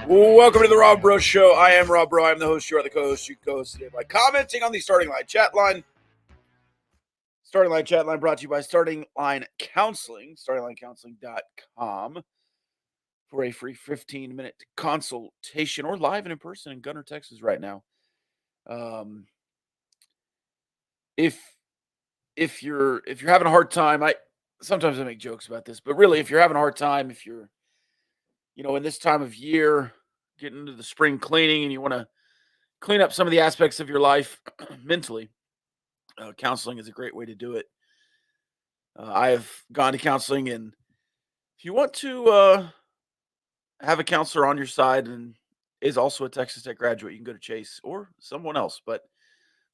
Welcome to the Rob Bro Show. I am Rob Bro. I'm the host. You are the co-host. You can co-host today by commenting on the Starting Line chat line. Starting Line chat line brought to you by Starting Line Counseling, startinglinecounseling.com for a free 15-minute consultation or live and in person in Gunner, Texas right now. If you're having a hard time, sometimes I make jokes about this, but really if you're having a hard time, if you're in this time of year, getting into the spring cleaning and you want to clean up some of the aspects of your life mentally, counseling is a great way to do it. I have gone to counseling, and if you want to have a counselor on your side and is also a Texas Tech graduate, you can go to Chase or someone else, but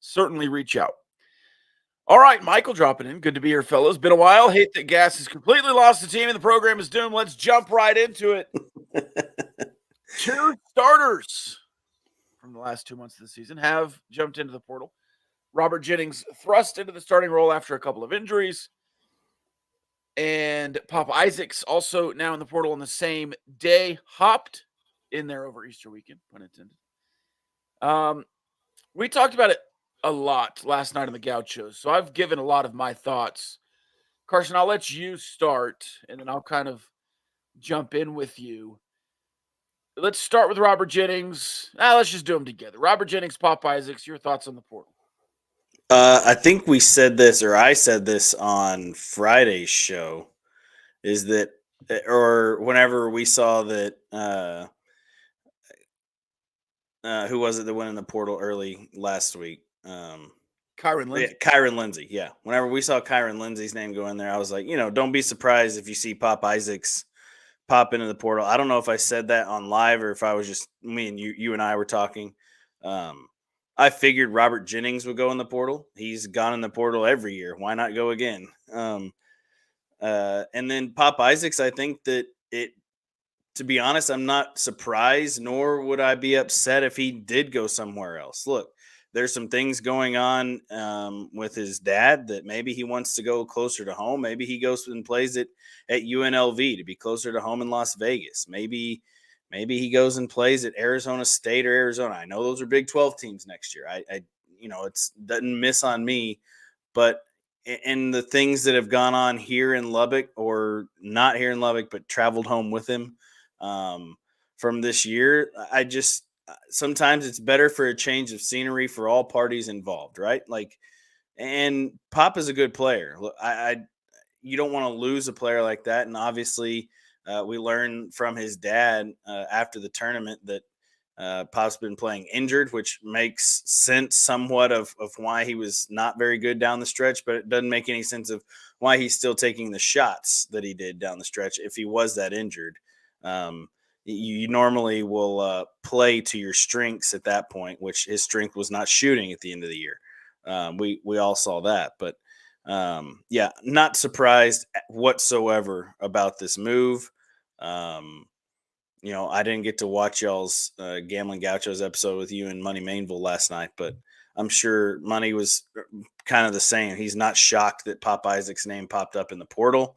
certainly reach out. All right, Michael dropping in. Good to be here, fellas. Been a while. Hate that Gas has completely lost the team and the program is doomed. Let's jump right into it. Two starters from the last 2 months of the season have jumped into the portal. Robert Jennings thrust into the starting role after a couple of injuries. And Pop Isaacs also now in the portal on the same day, hopped in there over Easter weekend, pun intended. We talked about it a lot last night on the Gauchos, so I've given a lot of my thoughts. Carson, I'll let you start, and then I'll kind of jump in with you. Let's start with Robert Jennings. Let's just do them together. Robert Jennings, Pop Isaacs, your thoughts on the portal? I think we said this, or I said this on Friday's show, is that, or whenever we saw that, who was it that went in the portal early last week? Kyron Lindsey. Yeah, Kyron Lindsey, yeah. Whenever we saw Kyron Lindsey's name go in there, I was like, don't be surprised if you see Pop Isaacs pop into the portal. I don't know if I said that on live or if I was just me and you and I were talking. I figured Robert Jennings would go in the portal. He's gone in the portal every year. Why not go again? And then Pop Isaacs, I think that to be honest, I'm not surprised, nor would I be upset if he did go somewhere else. Look, there's some things going on with his dad that maybe he wants to go closer to home. Maybe he goes and plays it at UNLV to be closer to home in Las Vegas. Maybe he goes and plays at Arizona State or Arizona. I know those are Big 12 teams next year. It doesn't miss on me, but in the things that have gone on here in Lubbock, or not here in Lubbock, but traveled home with him from this year, sometimes it's better for a change of scenery for all parties involved, right? And Pop is a good player. You don't want to lose a player like that. And obviously, we learned from his dad after the tournament that Pop's been playing injured, which makes sense somewhat of why he was not very good down the stretch, but it doesn't make any sense of why he's still taking the shots that he did down the stretch if he was that injured. You normally will play to your strengths at that point, which his strength was not shooting at the end of the year. We all saw that, but not surprised whatsoever about this move. I didn't get to watch y'all's Gambling Gauchos episode with you and Money Mainville last night, but I'm sure Money was kind of the same. He's not shocked that Pop Isaac's name popped up in the portal.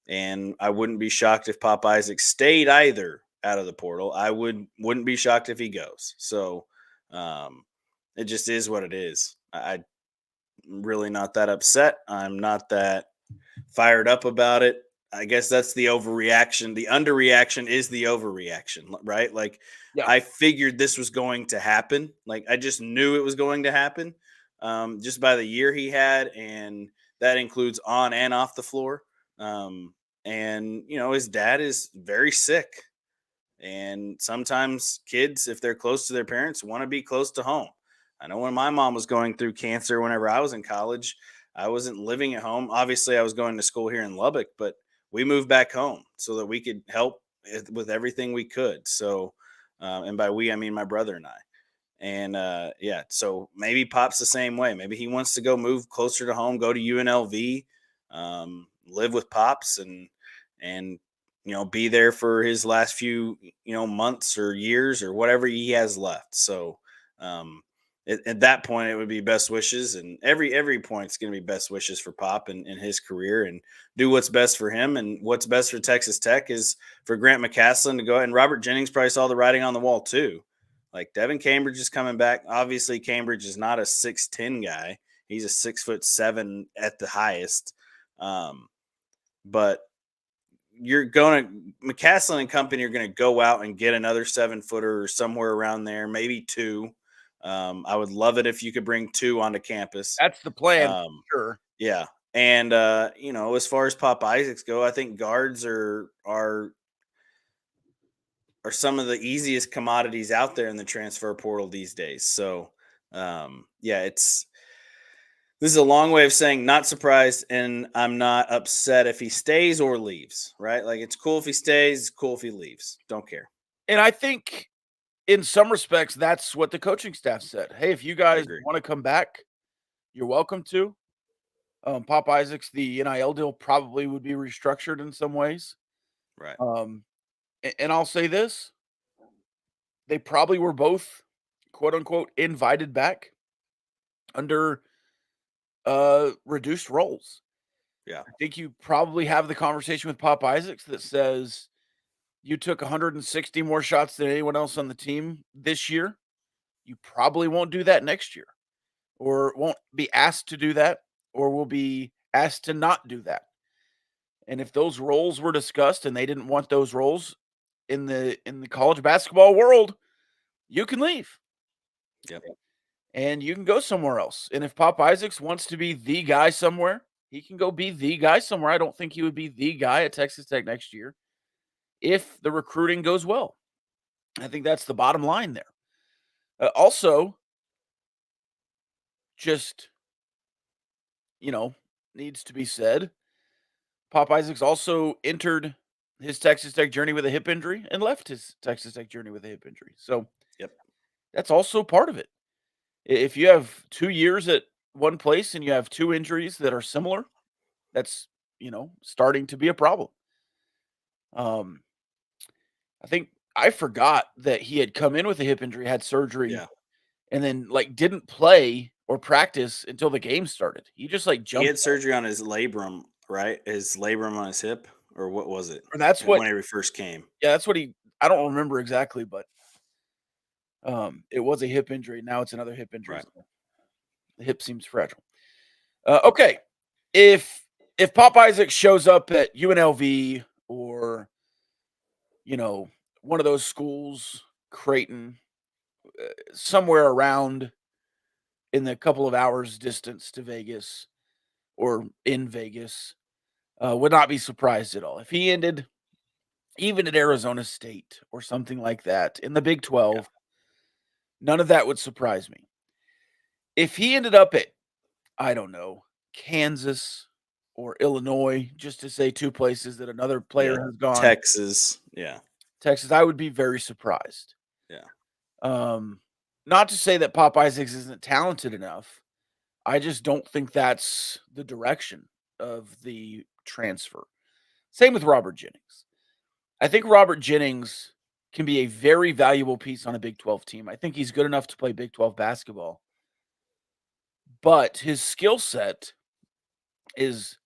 And I wouldn't be shocked if Pop Isaac stayed either out of the portal. I wouldn't be shocked if he goes. So it just is what it is. I'm really not that upset. I'm not that fired up about it. I guess that's the overreaction. The underreaction is the overreaction, right? I figured this was going to happen. I just knew it was going to happen just by the year he had, and that includes on and off the floor. And his dad is very sick, and sometimes kids, if they're close to their parents, want to be close to home. I know when my mom was going through cancer, whenever I was in college, I wasn't living at home. Obviously I was going to school here in Lubbock, but we moved back home so that we could help with everything we could. So, and by we, I mean my brother and I. And so maybe Pop's the same way. Maybe he wants to go move closer to home, go to UNLV, live with Pops and be there for his last few months or years or whatever he has left. So at that point, it would be best wishes, and every point's going to be best wishes for Pop and his career, and do what's best for him. And what's best for Texas Tech is for Grant McCasland to go. And Robert Jennings probably saw the writing on the wall too. Like Devin Cambridge is coming back. Obviously, Cambridge is not a 6'10" guy. He's a 6'7" at the highest. But you're going to McCaslin and company are going to go out and get another 7-footer or somewhere around there, maybe 2. I would love it if you could bring 2 onto campus. That's the plan, sure. Yeah. And as far as Pop Isaacs go, I think guards are some of the easiest commodities out there in the transfer portal these days. So this is a long way of saying not surprised, and I'm not upset if he stays or leaves, right? Like, it's cool if he stays, cool if he leaves. Don't care. And I think in some respects, that's what the coaching staff said. Hey, if you guys want to come back, you're welcome to. Pop Isaacs, the NIL deal probably would be restructured in some ways. Right. And I'll say this. They probably were both, quote unquote, invited back under reduced roles. Yeah. I think you probably have the conversation with Pop Isaacs that says you took 160 more shots than anyone else on the team this year. You probably won't do that next year, or won't be asked to do that, or will be asked to not do that. And if those roles were discussed and they didn't want those roles in the college basketball world, you can leave. Yep. And you can go somewhere else. And if Pop Isaacs wants to be the guy somewhere, he can go be the guy somewhere. I don't think he would be the guy at Texas Tech next year if the recruiting goes well. I think that's the bottom line there. Also, just, needs to be said, Pop Isaacs also entered his Texas Tech journey with a hip injury and left his Texas Tech journey with a hip injury. So that's also part of it. If you have 2 years at one place and you have 2 injuries that are similar, that's, starting to be a problem. I think I forgot that he had come in with a hip injury, had surgery, and then didn't play or practice until the game started. He just jumped. He had surgery on his labrum, right? His labrum on his hip, or what was it? Or that's what when he first came. Yeah, that's what I don't remember exactly, but it was a hip injury. Now it's another hip injury. Right. So the hip seems fragile. Okay. If Pop Isaac shows up at UNLV or, one of those schools, Creighton, somewhere around in the couple of hours distance to Vegas or in Vegas, would not be surprised at all. If he ended even at Arizona State or something like that in the Big 12, none of that would surprise me. If he ended up at, I don't know, Kansas or Illinois, just to say 2 places that another player has gone. Texas, Texas, I would be very surprised. Not to say that Pop Isaacs isn't talented enough. I just don't think that's the direction of the transfer. Same with Robert Jennings. I think Robert Jennings can be a very valuable piece on a Big 12 team. I think he's good enough to play Big 12 basketball. But his skill set is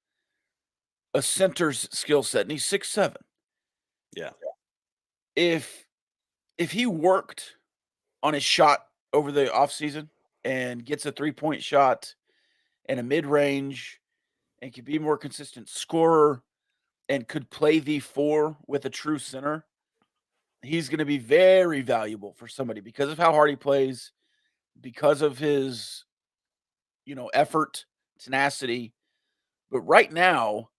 a center's skill set, and he's 6'7". Yeah. If he worked on his shot over the offseason and gets a 3-point shot and a mid-range and could be a more consistent scorer and could play the 4 with a true center, he's going to be very valuable for somebody because of how hard he plays, because of his, effort, tenacity. But right now,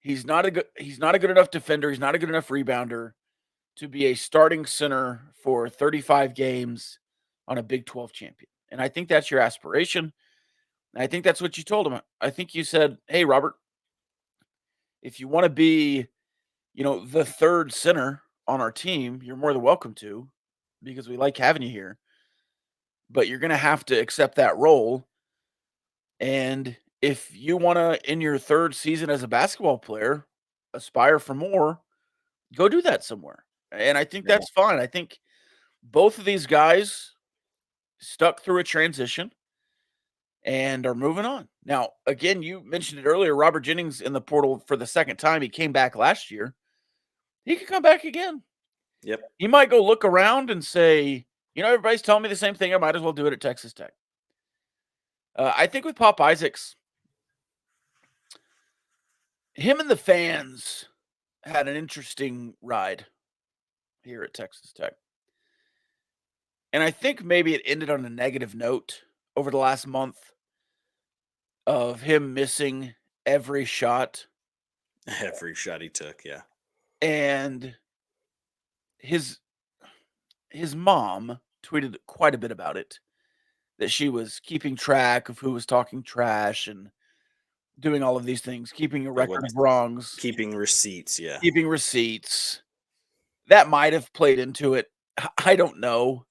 he's not a good enough defender. He's not a good enough rebounder to be a starting center for 35 games on a Big 12 champion. And I think that's your aspiration. And I think that's what you told him. I think you said, hey, Robert, if you want to be, the third center on our team, you're more than welcome to, because we like having you here. But you're going to have to accept that role. And if you want to, in your 3rd season as a basketball player, aspire for more, go do that somewhere. And I think that's fine. I think both of these guys stuck through a transition and are moving on. Now, again, you mentioned it earlier, Robert Jennings in the portal for the second time. He came back last year. He could come back again. Yep. He might go look around and say, everybody's telling me the same thing. I might as well do it at Texas Tech. I think with Pop Isaacs, him and the fans had an interesting ride here at Texas Tech. And I think maybe it ended on a negative note over the last month of him missing every shot. Every shot he took, yeah. And his mom tweeted quite a bit about it, that she was keeping track of who was talking trash and doing all of these things, keeping a record of wrongs. Keeping receipts, yeah. Keeping receipts. That might have played into it. I don't know.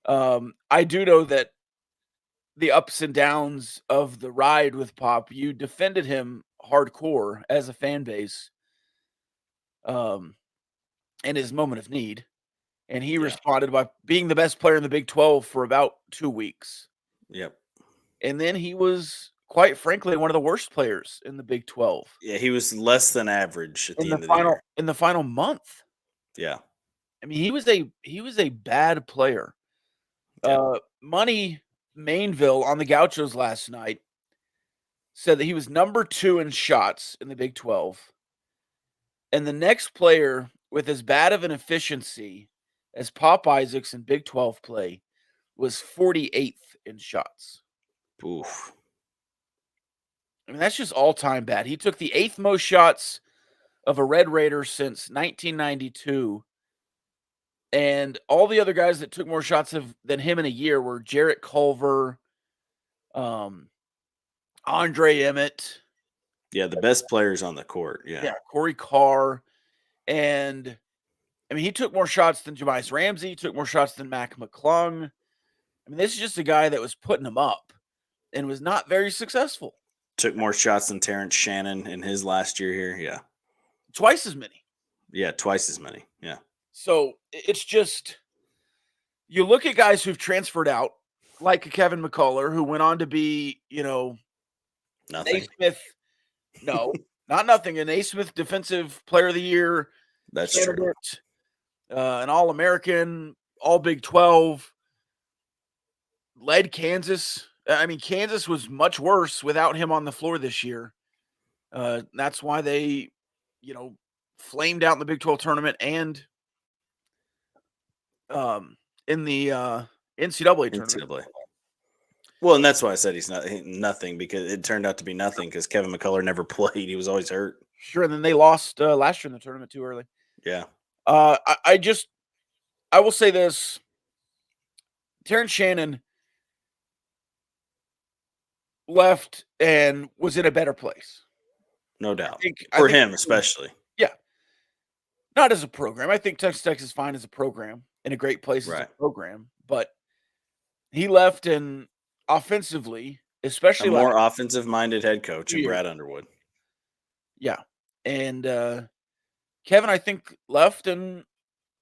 I do know that the ups and downs of the ride with Pop, you defended him hardcore as a fan base, in his moment of need. And he responded by being the best player in the Big 12 for about 2 weeks. Yep. And then he was, quite frankly, one of the worst players in the Big 12. Yeah, he was less than average at In the the end of the year. in the final month. Yeah. I mean, he was a bad player. Money Mainville on the Gauchos last night said that he was number 2 in shots in the Big 12. And the next player with as bad of an efficiency as Pop Isaacs in Big 12 play was 48th in shots. Oof. I mean, that's just all-time bad. He took the 8th most shots of a Red Raider since 1992. And all the other guys that took more shots than him in a year were Jarrett Culver, Andre Emmett. Yeah, the best players on the court. Yeah. Corey Carr. And, I mean, he took more shots than Jemias Ramsey. He took more shots than Mac McClung. I mean, this is just a guy that was putting them up and was not very successful. Took more shots than Terrence Shannon in his last year here. Yeah. Twice as many. Yeah, twice as many. Yeah. So it's just, you look at guys who've transferred out, like Kevin McCullough, who went on to be, Nothing. Naismith. No, not nothing. An Naismith Defensive Player of the Year. That's candidate, true. An All-American, All Big 12. Led Kansas. I mean, Kansas was much worse without him on the floor this year. That's why they, flamed out in the Big 12 tournament and in the NCAA tournament. Well, and that's why I said he's nothing, because it turned out to be nothing because Kevin McCullough never played. He was always hurt. Sure, and then they lost last year in the tournament too early. Yeah. I will say this. Terrence Shannon left and was in a better place. No doubt. For him, especially. Yeah. Not as a program. I think Texas Tech is fine as a program and a great place as a program. But he left, and offensively, especially a more offensive-minded head coach in Brad Underwood. Yeah. And Kevin, I think, left and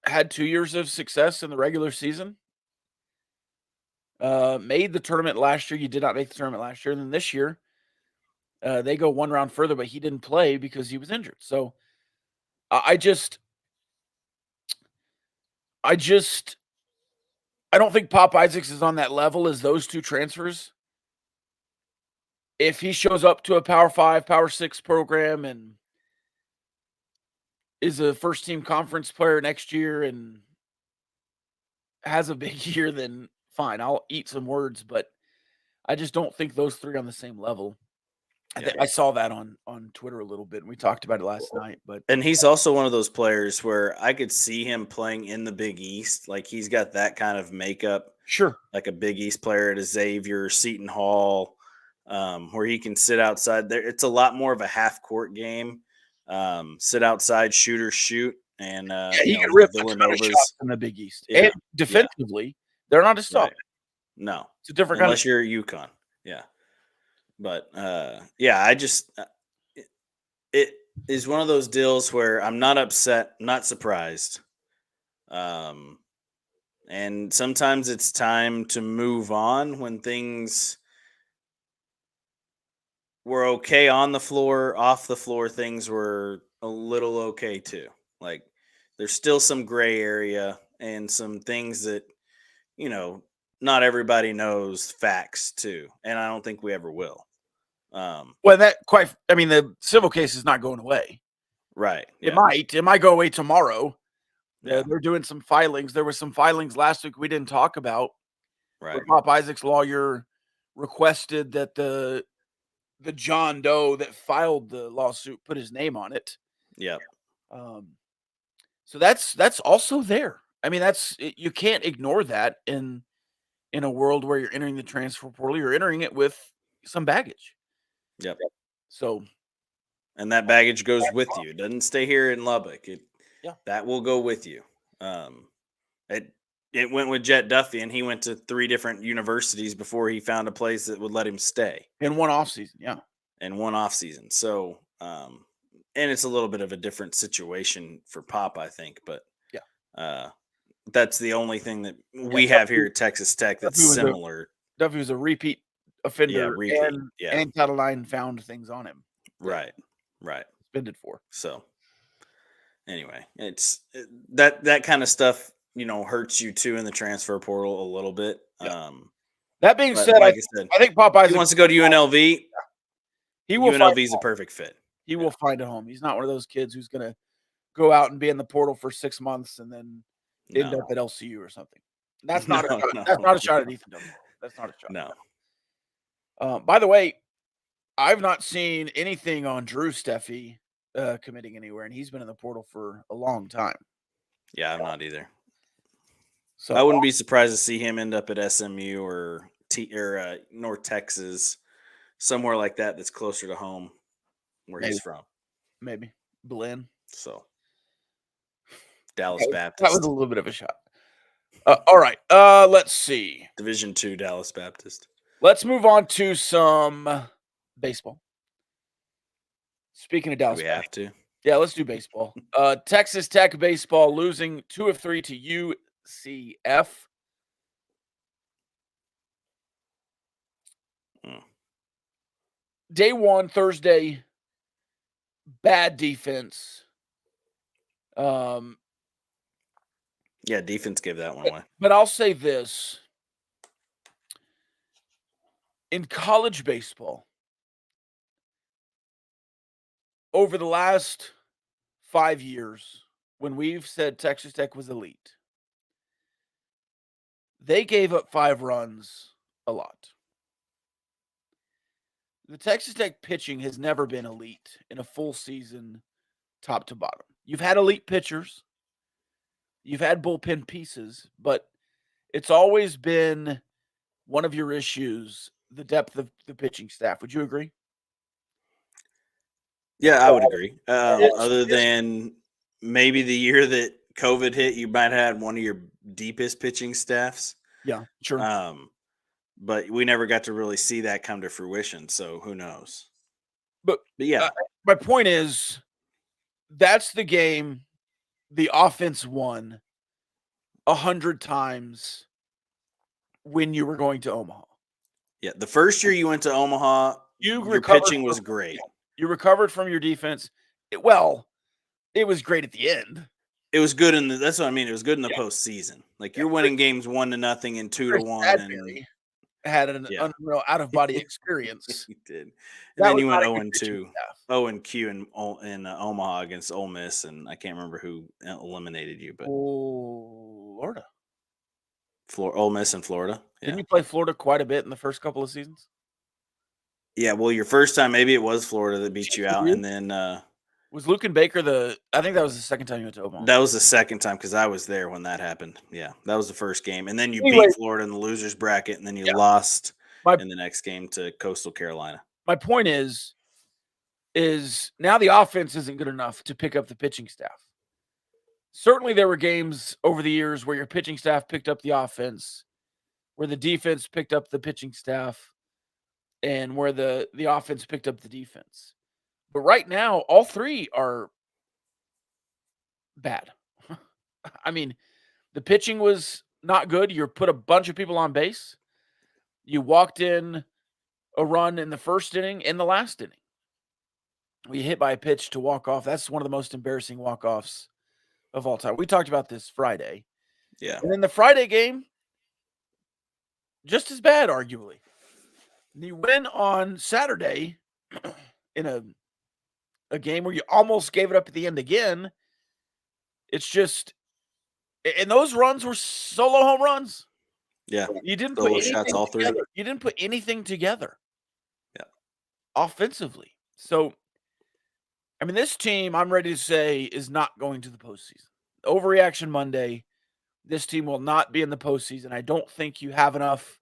had 2 years of success in the regular season. Made the tournament last year. You did not make the tournament last year. And then this year, they go one round further, but he didn't play because he was injured. So I don't think Pop Isaacs is on that level as those two transfers. If he shows up to a Power 5, Power 6 program and is a first-team conference player next year and has a big year, then fine, I'll eat some words, but I just don't think those three are on the same level. I saw that on Twitter a little bit, and we talked about it last night. And he's also one of those players where I could see him playing in the Big East. Like, he's got that kind of makeup. Sure. Like a Big East player at a Xavier, Seton Hall, where he can sit outside there. It's a lot more of a half-court game. Sit outside, shoot. And he can rip Villanova's in the Big East. Yeah. And defensively, they're not as tough. Right. No. It's a different unless you're UConn. Yeah. But, I just it is one of those deals where I'm not upset, not surprised. And And sometimes it's time to move on when things were okay on the floor, off the floor, things were a little okay too. Like there's still some gray area and some things that, you know, not everybody knows facts too. And I don't think we ever will. Well, the civil case is not going away. Right. It Yeah. might go away tomorrow. Yeah. They're doing some filings. There were some filings last week we didn't talk about, where Right. Pop Isaac's lawyer requested that the John Doe that filed the lawsuit put his name on it. Yep. Um, so that's also there. I mean, you can't ignore that in a world where you're entering the transfer portal. You're entering it with some baggage. Yep. So And that baggage goes with you. It doesn't stay here in Lubbock. Yeah. That will go with you. It it went with Jet Duffy, and he went to 3 different universities before he found a place that would let him stay in one off season, yeah. in one off season. So, and it's a little bit of a different situation for Pop, I think, but Yeah. that's the only thing that we have here at Texas Tech that's similar. Duffy was a repeat offender, repeat, and Title IX found things on him. Right. Suspended for. So, anyway, that kind of stuff, hurts you too in the transfer portal a little bit. Yeah. That being said, like I said, I think Pop Isaac, he wants to go to UNLV. UNLV is a perfect fit. He will find a home. He's not one of those kids who's going to go out and be in the portal for 6 months and then end up at LCU or something. That's not that's not a shot at Ethan W. That's not a shot. No. By the way, I've not seen anything on Drew Steffi committing anywhere, and he's been in the portal for a long time. Yeah, I'm not either. So I wouldn't be surprised to see him end up at SMU or North Texas, somewhere like that that's closer to home where he's from. Maybe Blinn. So Dallas Baptist. That was a little bit of a shot. All right. Let's see. Division II Dallas Baptist. Let's move on to some baseball. Speaking of Dallas, we have to. Yeah, let's do baseball. Texas Tech baseball losing 2 of 3 to UCF. Day 1, Thursday, bad defense. Yeah, defense gave that one away. But I'll say this. In college baseball, over the last 5 years, when we've said Texas Tech was elite, they gave up 5 runs a lot. The Texas Tech pitching has never been elite in a full season, top to bottom. You've had elite pitchers, you've had bullpen pieces, but it's always been one of your issues, the depth of the pitching staff. Would you agree? Yeah, I would agree. Other than maybe the year that COVID hit, you might have had one of your deepest pitching staffs. Yeah, sure. But we never got to really see that come to fruition, so who knows? But yeah, my point is, that's the game the offense won 100 times when you were going to Omaha. Yeah, the first year you went to Omaha, your pitching was great. You recovered from your defense. It was great at the end. It was good that's what I mean. It was good in the postseason. Like you're winning games 1-0 and 2-1. And had an unreal out-of-body experience. He did. And then you went 0-2, 0-Q in Omaha against Ole Miss, and I can't remember who eliminated you, but Florida. Ole Miss in Florida. Didn't you play Florida quite a bit in the first couple of seasons? Yeah, well, your first time, maybe it was Florida that beat you out, and then was Luke and Baker I think that was the second time you went to Omaha. That was the second time because I was there when that happened. Yeah, that was the first game, and then you beat Florida in the losers bracket, and then you lost in the next game to Coastal Carolina. My point is now the offense isn't good enough to pick up the pitching staff. Certainly, there were games over the years where your pitching staff picked up the offense, where the defense picked up the pitching staff, and where the offense picked up the defense. But right now, all 3 are bad. I mean, the pitching was not good. You put a bunch of people on base. You walked in a run in the first inning, in the last inning. We hit by a pitch to walk off. That's one of the most embarrassing walk-offs of all time. We talked about this Friday. Yeah. And then the Friday game, just as bad, arguably. You win on Saturday in a game where you almost gave it up at the end again. It's just, and those runs were solo home runs. Yeah. You didn't put Solo shots, anything all three. together. You didn't put anything together. Yeah. Offensively. So, I mean, this team, I'm ready to say, is not going to the postseason. Overreaction Monday. This team will not be in the postseason. I don't think you have enough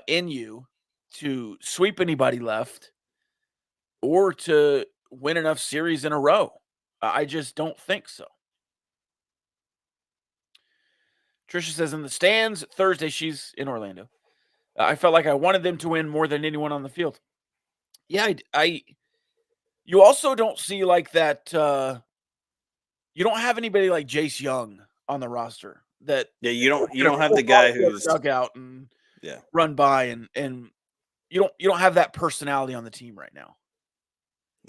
in you to sweep anybody left or to win enough series in a row. I just don't think so. Trisha says in the stands Thursday, she's in Orlando. I felt like I wanted them to win more than anyone on the field. Yeah, you also don't see like that. You don't have anybody like Jace Young on the roster that you don't have the guy who's dugout and run by and you don't have that personality on the team right now.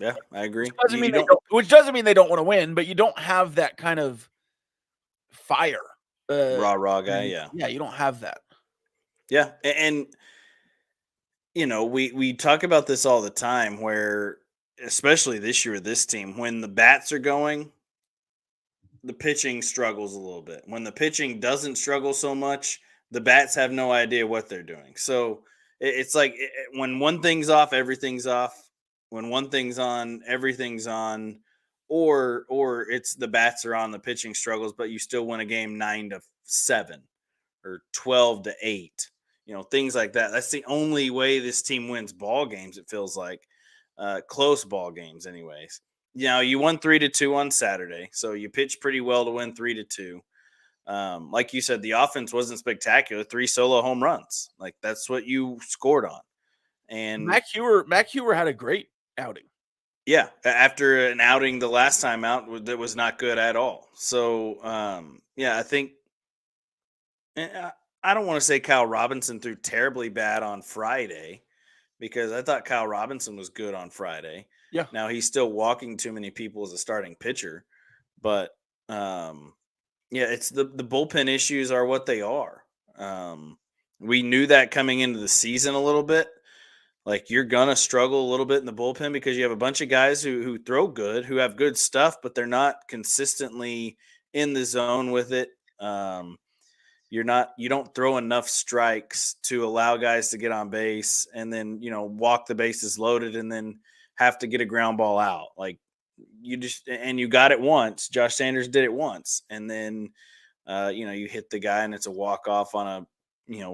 Yeah, I agree. Which doesn't mean they don't want to win, but you don't have that kind of fire. Raw guy, yeah. Yeah, you don't have that. Yeah, and we talk about this all the time where, especially this year with this team, when the bats are going, the pitching struggles a little bit. When the pitching doesn't struggle so much, the bats have no idea what they're doing. So it's like when one thing's off, everything's off. When one thing's on, everything's on. Or it's the bats are on, the pitching struggles, but you still win a game 9-7 or 12-8. Things like that. That's the only way this team wins ball games. It feels like close ball games, anyways. You won 3-2 on Saturday, so you pitched pretty well to win 3-2. Like you said, the offense wasn't spectacular. 3 solo home runs, like that's what you scored on. And Mac Hewer had a great outing. Yeah, after an outing the last time out that was not good at all. So I think I don't want to say Kyle Robinson threw terribly bad on Friday, because I thought Kyle Robinson was good on Friday. Yeah. Now he's still walking too many people as a starting pitcher, but it's the bullpen issues are what they are. We knew that coming into the season a little bit. Like, you're gonna struggle a little bit in the bullpen because you have a bunch of guys who throw good, who have good stuff, but they're not consistently in the zone with it. You don't throw enough strikes to allow guys to get on base and then, walk the bases loaded and then have to get a ground ball out. Like, you got it once. Josh Sanders did it once. And then, you hit the guy and it's a walk off on a,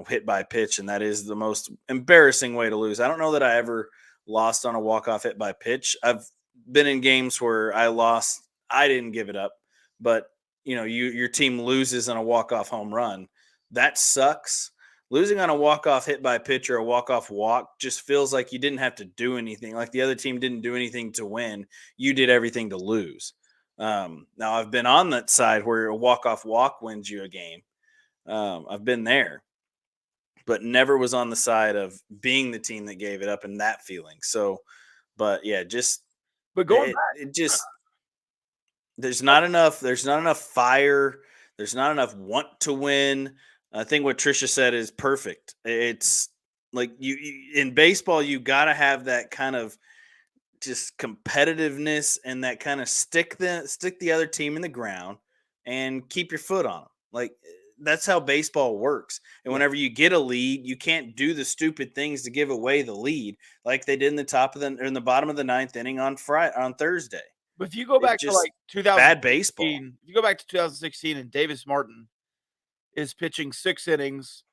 hit by pitch. And that is the most embarrassing way to lose. I don't know that I ever lost on a walk off hit by pitch. I've been in games where I lost. I didn't give it up, but your team loses on a walk-off home run. That sucks. Losing on a walk-off hit by pitch or a walk-off walk just feels like you didn't have to do anything. Like the other team didn't do anything to win. You did everything to lose. Now, I've been on that side where a walk-off walk wins you a game. I've been there, but never was on the side of being the team that gave it up and that feeling. So, but yeah, there's not enough fire. There's not enough want to win. I think what Trisha said is perfect. It's like you in baseball, you got to have that kind of just competitiveness and that kind of stick the other team in the ground and keep your foot on them. Like, that's how baseball works. And whenever you get a lead, you can't do the stupid things to give away the lead, like they did in the bottom of the ninth inning on Thursday. But if you go back to like 2016, bad baseball. If you go back to 2016 and Davis Martin is pitching 6 innings,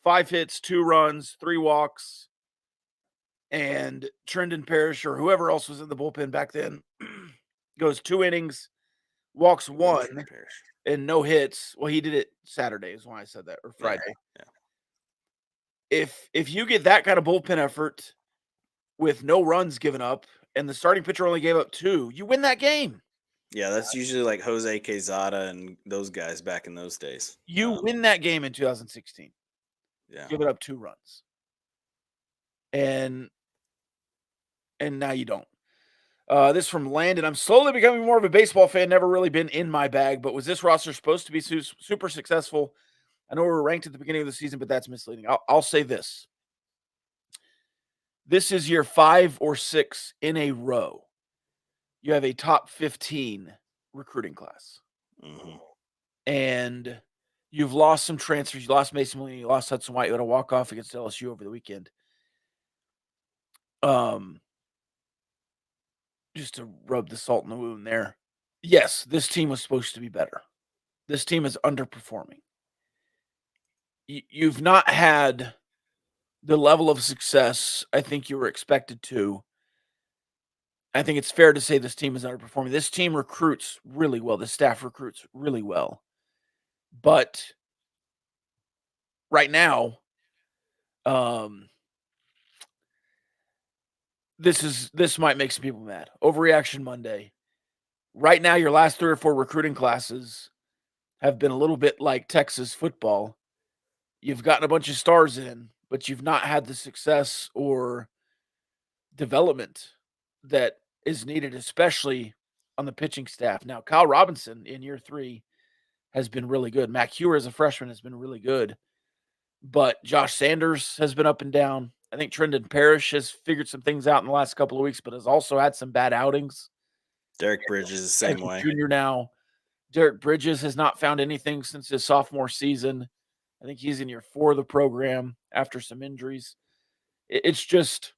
5 hits, 2 runs, 3 walks, and Trendon Parrish or whoever else was in the bullpen back then goes 2 innings, walks 1, and no hits. Well, he did it Saturday is when I said that, or Friday. Yeah. If you get that kind of bullpen effort with no runs given up and the starting pitcher only gave up 2, you win that game. Yeah, that's usually like Jose Quezada and those guys back in those days. You win that game in 2016. Yeah. Give it up 2 runs. And now you don't. This from Landon. I'm slowly becoming more of a baseball fan. Never really been in my bag, but was this roster supposed to be super successful? I know we were ranked at the beginning of the season, but that's misleading. I'll say this. This is year 5 or 6 in a row. You have a top 15 recruiting class. Mm-hmm. And you've lost some transfers. You lost Mason Molina. You lost Hudson White. You had a walk-off against LSU over the weekend. Just to rub the salt in the wound there. Yes, this team was supposed to be better. This team is underperforming. You've not had the level of success I think you were expected to. I think it's fair to say this team is underperforming. This team recruits really well. The staff recruits really well. But right now, this might make some people mad. Overreaction Monday. Right now, your last 3 or 4 recruiting classes have been a little bit like Texas football. You've gotten a bunch of stars in, but you've not had the success or development that is needed, especially on the pitching staff. Now, Kyle Robinson in year 3 has been really good. Mac Hewer as a freshman has been really good. But Josh Sanders has been up and down. I think Trendon Parrish has figured some things out in the last couple of weeks, but has also had some bad outings. Derek Bridges the same way. Junior now. Derek Bridges has not found anything since his sophomore season. I think he's in year 4 of the program after some injuries. It's just,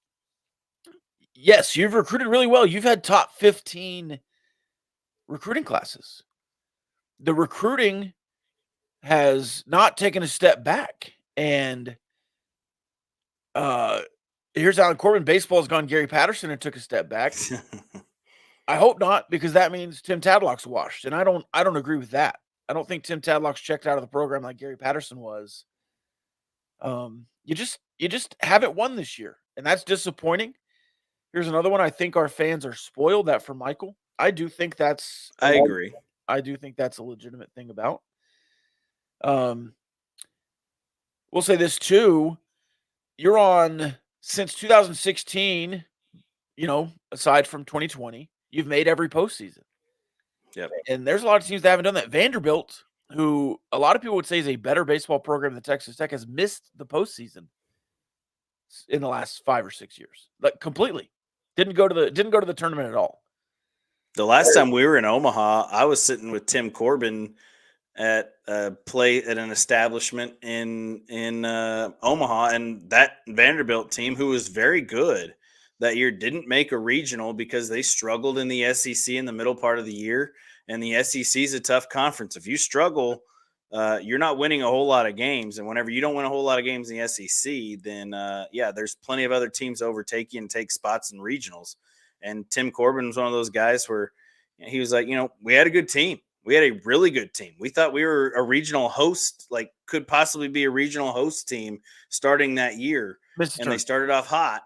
yes, you've recruited really well. You've had top 15 recruiting classes. The recruiting has not taken a step back. And here's Alan Corbin. Baseball has gone Gary Patterson and took a step back. I hope not, because that means Tim Tadlock's washed. And I don't agree with that. I don't think Tim Tadlock's checked out of the program like Gary Patterson was. You just haven't won this year, and that's disappointing. Here's another one. I think our fans are spoiled. That for Michael. I do think that's. I agree. I do think that's a legitimate thing about. We'll say this too. You're on since 2016. Aside from 2020, you've made every postseason. Yep. And there's a lot of teams that haven't done that. Vanderbilt, who a lot of people would say is a better baseball program than Texas Tech, has missed the postseason in the last 5 or 6 years. Like completely. Didn't go to the tournament at all. The last time we were in Omaha, I was sitting with Tim Corbin at play at an establishment in Omaha, and that Vanderbilt team, who was very good that year, didn't make a regional because they struggled in the SEC in the middle part of the year. And the SEC is a tough conference. If you struggle, you're not winning a whole lot of games. And whenever you don't win a whole lot of games in the SEC, then there's plenty of other teams to overtake you and take spots in regionals. And Tim Corbin was one of those guys where he was like, we had a good team. We had a really good team. We thought we were a regional host, like could possibly be a regional host team starting that year. And they started off hot,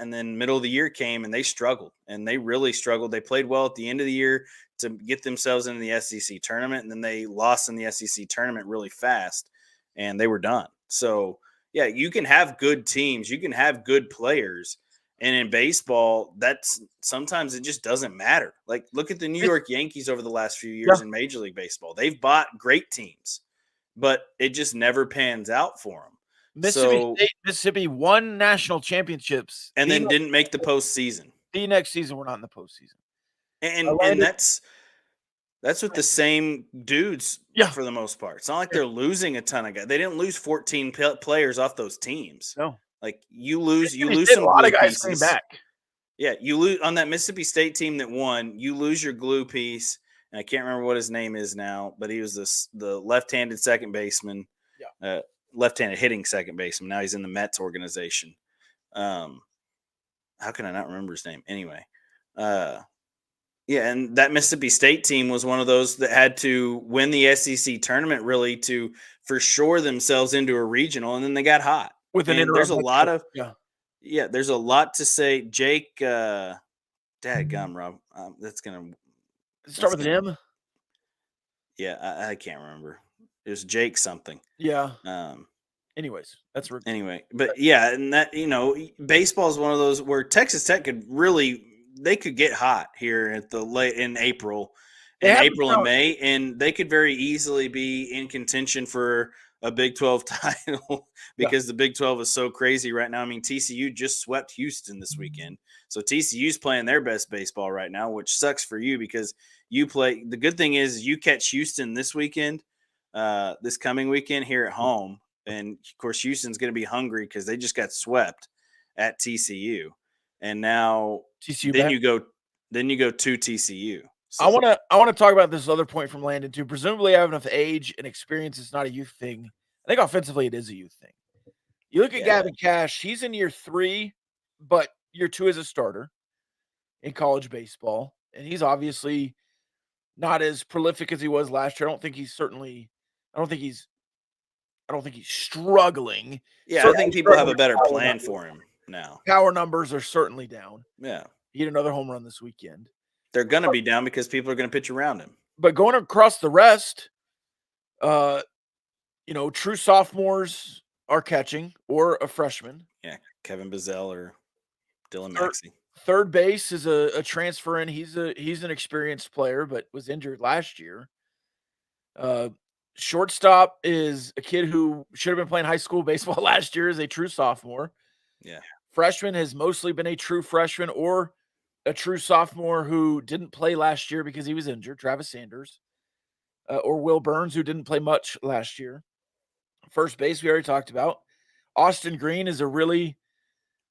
and then middle of the year came and they struggled, and they really struggled. They played well at the end of the year to get themselves into the SEC tournament, and then they lost in the SEC tournament really fast, and they were done. So, yeah, you can have good teams. You can have good players. And in baseball, that's sometimes it just doesn't matter. Like, look at the New York Yankees over the last few years in Major League Baseball. They've bought great teams, but it just never pans out for them. Mississippi won national championships and then didn't make the postseason. The next season, we're not in the postseason. And that's with the same dudes for the most part. It's not like they're losing a ton of guys. They didn't lose 14 players off those teams. No. Like you lose some a lot of guys pieces. came back. Yeah, you lose on that Mississippi State team that won. You lose your glue piece, and I can't remember what his name is now, but he was the left-handed second baseman, left-handed hitting second baseman. Now he's in the Mets organization. How can I not remember his name? Anyway, and that Mississippi State team was one of those that had to win the SEC tournament really to for sure themselves into a regional, and then they got hot. There's a lot of there's a lot to say. Jake, dadgum, Rob, that's gonna Does it start with an M? Yeah, I can't remember. It was Jake something. Yeah. Um, Anyways, that's anyway, but yeah, and that baseball is one of those where Texas Tech they could get hot here at the late in April, they have and May, and they could very easily be in contention for a Big 12 title because the Big 12 is so crazy right now. I mean, TCU just swept Houston this weekend, so TCU's playing their best baseball right now, which sucks for you because you play. The good thing is you catch Houston this weekend, this coming weekend here at home. And of course, Houston's going to be hungry because they just got swept at TCU, and now TCU then back. you go to TCU. So I want to talk about this other point from Landon too. Presumably, I have enough age and experience. It's not a youth thing. I think offensively, it is a youth thing. You look at Gavin Cash; he's in year 3, but year 2 as a starter in college baseball, and he's obviously not as prolific as he was last year. I don't think he's struggling. yeah, I think people have a better plan for him now. Power numbers are certainly down. Yeah, He had another home run this weekend. they're going to be down because people are going to pitch around him. But going across the rest, true sophomores are catching or a freshman. Yeah, Kevin Bizzell or Dylan Maxey. Third base is a transfer in. He's an experienced player, but was injured last year. Shortstop is a kid who should have been playing high school baseball last year as a true sophomore. Yeah. Freshman has mostly been a true freshman or a true sophomore who didn't play last year because he was injured, Travis Sanders, or Will Burns, who didn't play much last year. First base, we already talked about. Austin Green is a really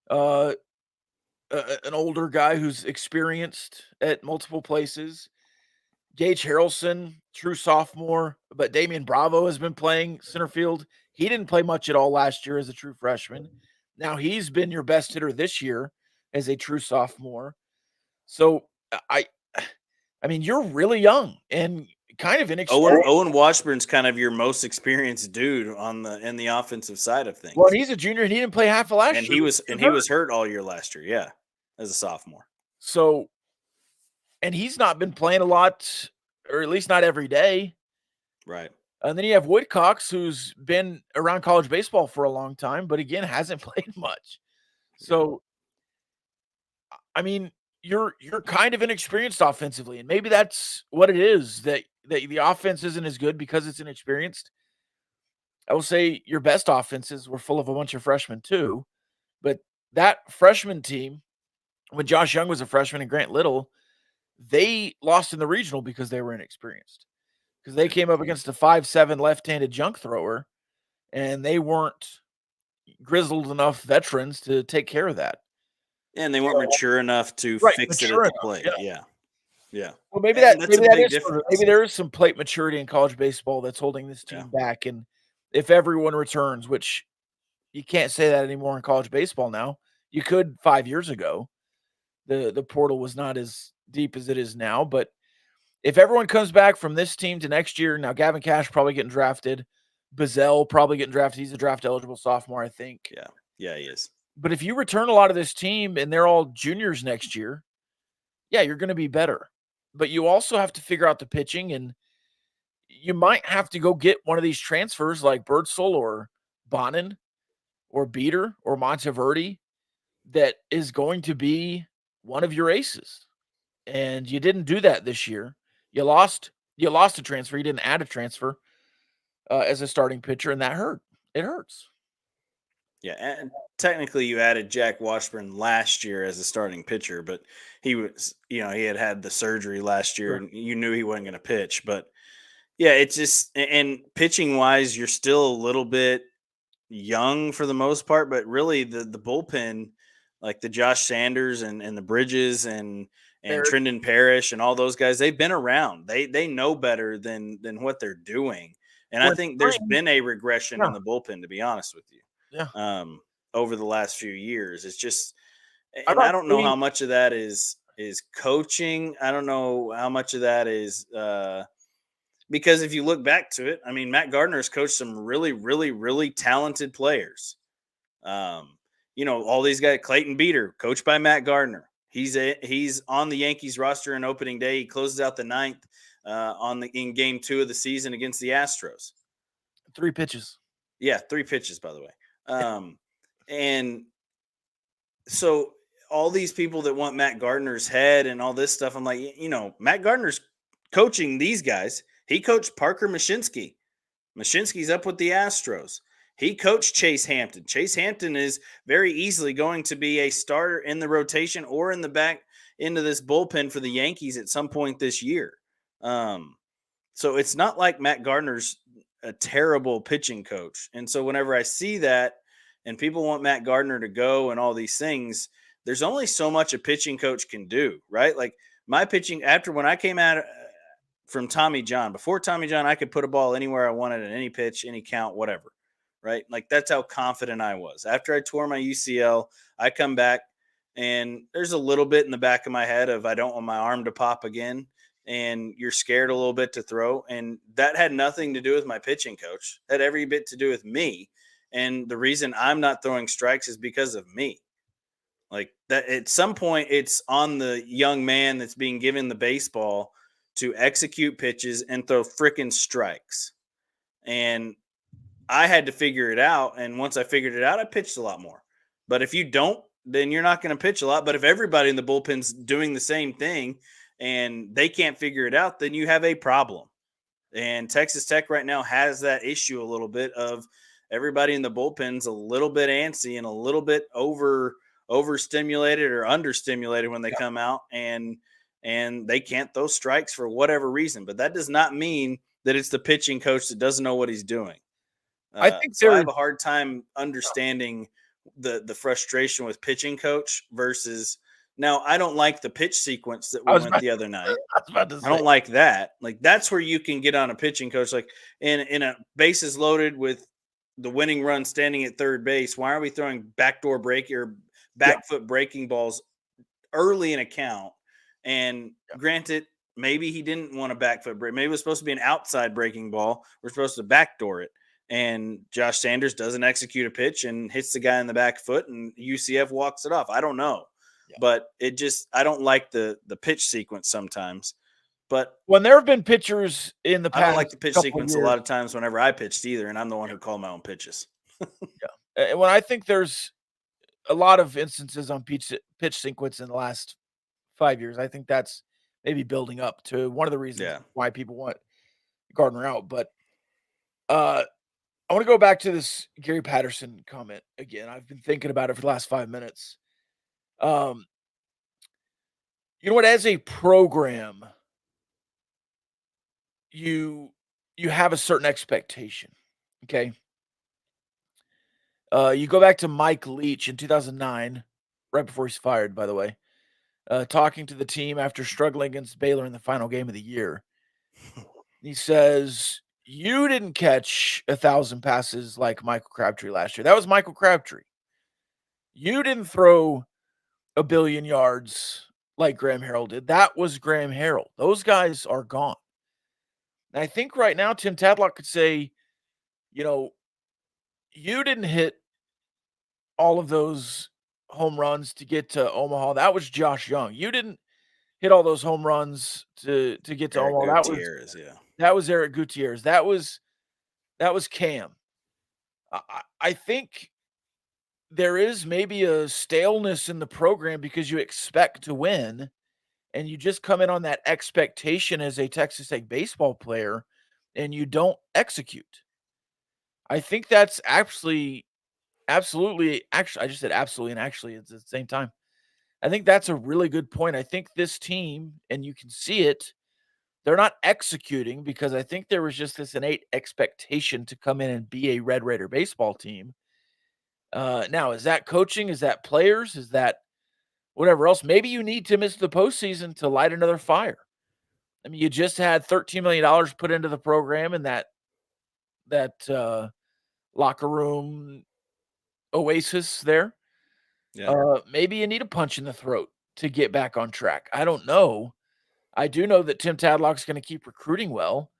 an older guy who's experienced at multiple places. Gage Harrelson, true sophomore, but Damian Bravo has been playing center field. He didn't play much at all last year as a true freshman. Now he's been your best hitter this year as a true sophomore. So I mean, you're really young and kind of inexperienced. Owen Washburn's kind of your most experienced dude in the offensive side of things. Well, he's a junior and he didn't play half of last year. He was hurt all year last year, yeah, as a sophomore. So, and he's not been playing a lot, or at least not every day. Right. And then you have Woodcocks, who's been around college baseball for a long time, but again, hasn't played much. So, I mean, you're kind of inexperienced offensively, and maybe that's what it is, that the offense isn't as good because it's inexperienced. I will say your best offenses were full of a bunch of freshmen too, but that freshman team, when Josh Young was a freshman and Grant Little, they lost in the regional because they were inexperienced. Because they came up against a 5'7" left-handed junk thrower, and they weren't grizzled enough veterans to take care of that. And they weren't mature enough to fix it at the plate. Yeah. Well, maybe there is some plate maturity in college baseball that's holding this team back. And if everyone returns, which you can't say that anymore in college baseball now, you could 5 years ago. The portal was not as deep as it is now, but if everyone comes back from this team to next year, now Gavin Cash probably getting drafted, Bizzell probably getting drafted. He's a draft eligible sophomore, I think. Yeah, he is. But if you return a lot of this team and they're all juniors next year, yeah, you're going to be better. But you also have to figure out the pitching, and you might have to go get one of these transfers like Birdsell or Bonin or Beater or Monteverde that is going to be one of your aces. And you didn't do that this year. You lost a transfer. You didn't add a transfer as a starting pitcher, and that hurt. It hurts. Yeah, and technically you added Jack Washburn last year as a starting pitcher, but he was, he had the surgery last year, and you knew he wasn't going to pitch. But yeah, it's just, and pitching wise, you're still a little bit young for the most part, but really the bullpen, like the Josh Sanders and the Bridges and Trendon Parrish and all those guys, they've been around. They know better than what they're doing. And I think there's been a regression in the bullpen, to be honest with you. Yeah. Over the last few years. It's just, and I don't know how much of that is coaching. I don't know how much of that is because if you look back to it, I mean, Matt Gardner has coached some really, really, really talented players. All these guys, Clayton Beater, coached by Matt Gardner. He's on the Yankees roster in opening day. He closes out the ninth in game 2 of the season against the Astros. 3 pitches. Yeah, 3 pitches, by the way. And so all these people that want Matt Gardner's head and all this stuff, I'm like, Matt Gardner's coaching these guys. He coached Parker Mashinsky. Mashinsky's up with the Astros. He coached Chase Hampton. Chase Hampton is very easily going to be a starter in the rotation or in the back into this bullpen for the Yankees at some point this year. So it's not like Matt Gardner's a terrible pitching coach. And so whenever I see that and people want Matt Gardner to go and all these things, there's only so much a pitching coach can do, right? Like my pitching when I came out from Tommy John, before Tommy John, I could put a ball anywhere I wanted at any pitch, any count, whatever, right? Like that's how confident I was. After I tore my UCL, I come back and there's a little bit in the back of my head of I don't want my arm to pop again. And you're scared a little bit to throw. And that had nothing to do with my pitching coach. That had every bit to do with me. And the reason I'm not throwing strikes is because of me. Like that at some point, it's on the young man that's being given the baseball to execute pitches and throw freaking strikes. And I had to figure it out. And once I figured it out, I pitched a lot more. But if you don't, then you're not going to pitch a lot. But if everybody in the bullpen's doing the same thing, and they can't figure it out, then you have a problem. And Texas Tech right now has that issue a little bit of everybody in the bullpen's a little bit antsy and a little bit overstimulated or understimulated when they come out and they can't throw strikes for whatever reason. But that does not mean that it's the pitching coach that doesn't know what he's doing. I think so I have a hard time understanding the frustration with pitching coach versus – now, I don't like the pitch sequence that we went the other night. I don't like that. Like, that's where you can get on a pitching coach. Like, in a bases loaded with the winning run standing at third base, why are we throwing backdoor break or back foot breaking balls early in a count? And granted, maybe he didn't want a back foot break. Maybe it was supposed to be an outside breaking ball. We're supposed to backdoor it. And Josh Sanders doesn't execute a pitch and hits the guy in the back foot, and UCF walks it off. I don't know. But I don't like the pitch sequence sometimes. But when there have been pitchers in the past, I don't like the pitch sequence a lot of times whenever I pitched either, and I'm the one who called my own pitches. When I think there's a lot of instances on pitch sequence in the last 5 years, I think that's maybe building up to one of the reasons why people want Gardner out. But I want to go back to this Gary Patterson comment again. I've been thinking about it for the last 5 minutes. You know what? As a program, you have a certain expectation. Okay. You go back to Mike Leach in 2009, right before he's fired, by the way, talking to the team after struggling against Baylor in the final game of the year. He says, "You didn't catch 1,000 passes like Michael Crabtree last year. That was Michael Crabtree. You didn't throw 1 billion yards like Graham Harrell did. That was Graham Harrell. Those guys are gone." And I think right now Tim Tadlock could say, you didn't hit all of those home runs to get to Omaha. That was Josh Young. You didn't hit all those home runs to get to Omaha. That was Eric Gutierrez. That was Cam. I think there is maybe a staleness in the program because you expect to win and you just come in on that expectation as a Texas Tech baseball player and you don't execute. I think that's absolutely, actually, I just said absolutely and actually it's at the same time. I think that's a really good point. I think this team, and you can see it, they're not executing because I think there was just this innate expectation to come in and be a Red Raider baseball team. Now, is that coaching? Is that players? Is that whatever else? Maybe you need to miss the postseason to light another fire. I mean, you just had $13 million put into the program and that locker room oasis there. Maybe you need a punch in the throat to get back on track. I don't know. I do know that Tim Tadlock's going to keep recruiting well,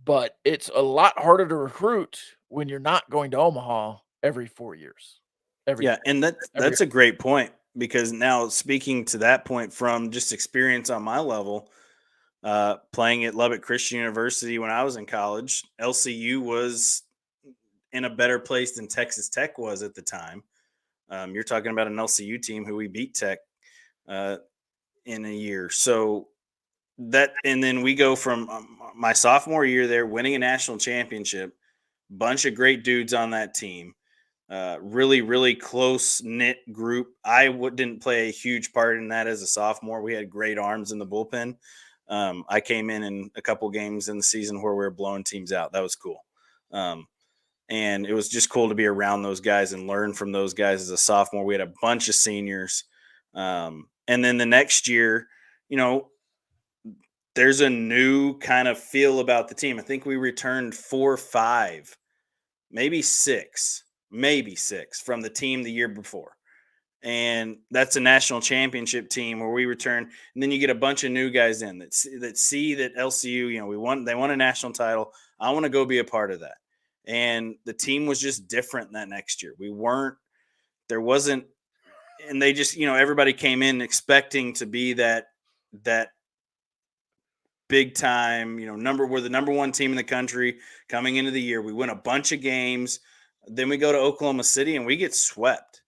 but it's a lot harder to recruit when you're not going to Omaha every 4 years. And that's a great point. because now speaking to that point from just experience on my level, playing at Lubbock Christian University when I was in college, LCU was in a better place than Texas Tech was at the time. You're talking about an LCU team who we beat Tech uh, in a year. So that, and then we go from my sophomore year there, winning a national championship, bunch of great dudes on that team. Really, really close knit group. Didn't play a huge part in that as a sophomore. We had great arms in the bullpen. I came in a couple games in the season where we were blowing teams out. That was cool. And it was just cool to be around those guys and learn from those guys as a sophomore. We had a bunch of seniors. And then the next year, there's a new kind of feel about the team. I think we returned 4 or 5, maybe 6 from the team the year before. And that's a national championship team where we return. And then you get a bunch of new guys in that see that LCU, they won a national title. I want to go be a part of that. And the team was just different that next year. And they just, everybody came in expecting to be that big time, we're the number 1 team in the country coming into the year. We win a bunch of games. Then we go to Oklahoma City and we get swept.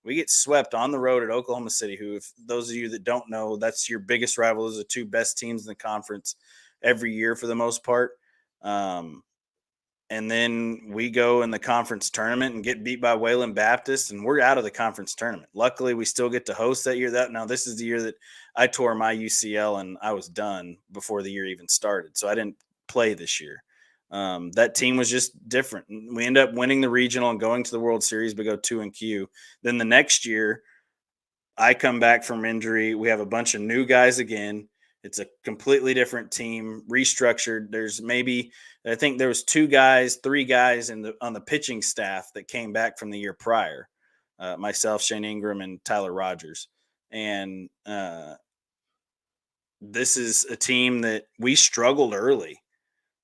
We get swept on the road at Oklahoma City, who, if those of you that don't know, that's your biggest rival. Those are the 2 best teams in the conference every year for the most part. And then we go in the conference tournament and get beat by Wayland Baptist, and we're out of the conference tournament. Luckily, we still get to host that year. Now, this is the year that I tore my UCL and I was done before the year even started. So I didn't play this year. That team was just different. We end up winning the regional and going to the World Series. We go 2-Q. Then the next year, I come back from injury. We have a bunch of new guys again. It's a completely different team, restructured. I think there was 3 guys on the pitching staff that came back from the year prior. Myself, Shane Ingram, and Tyler Rogers. And this is a team that we struggled early.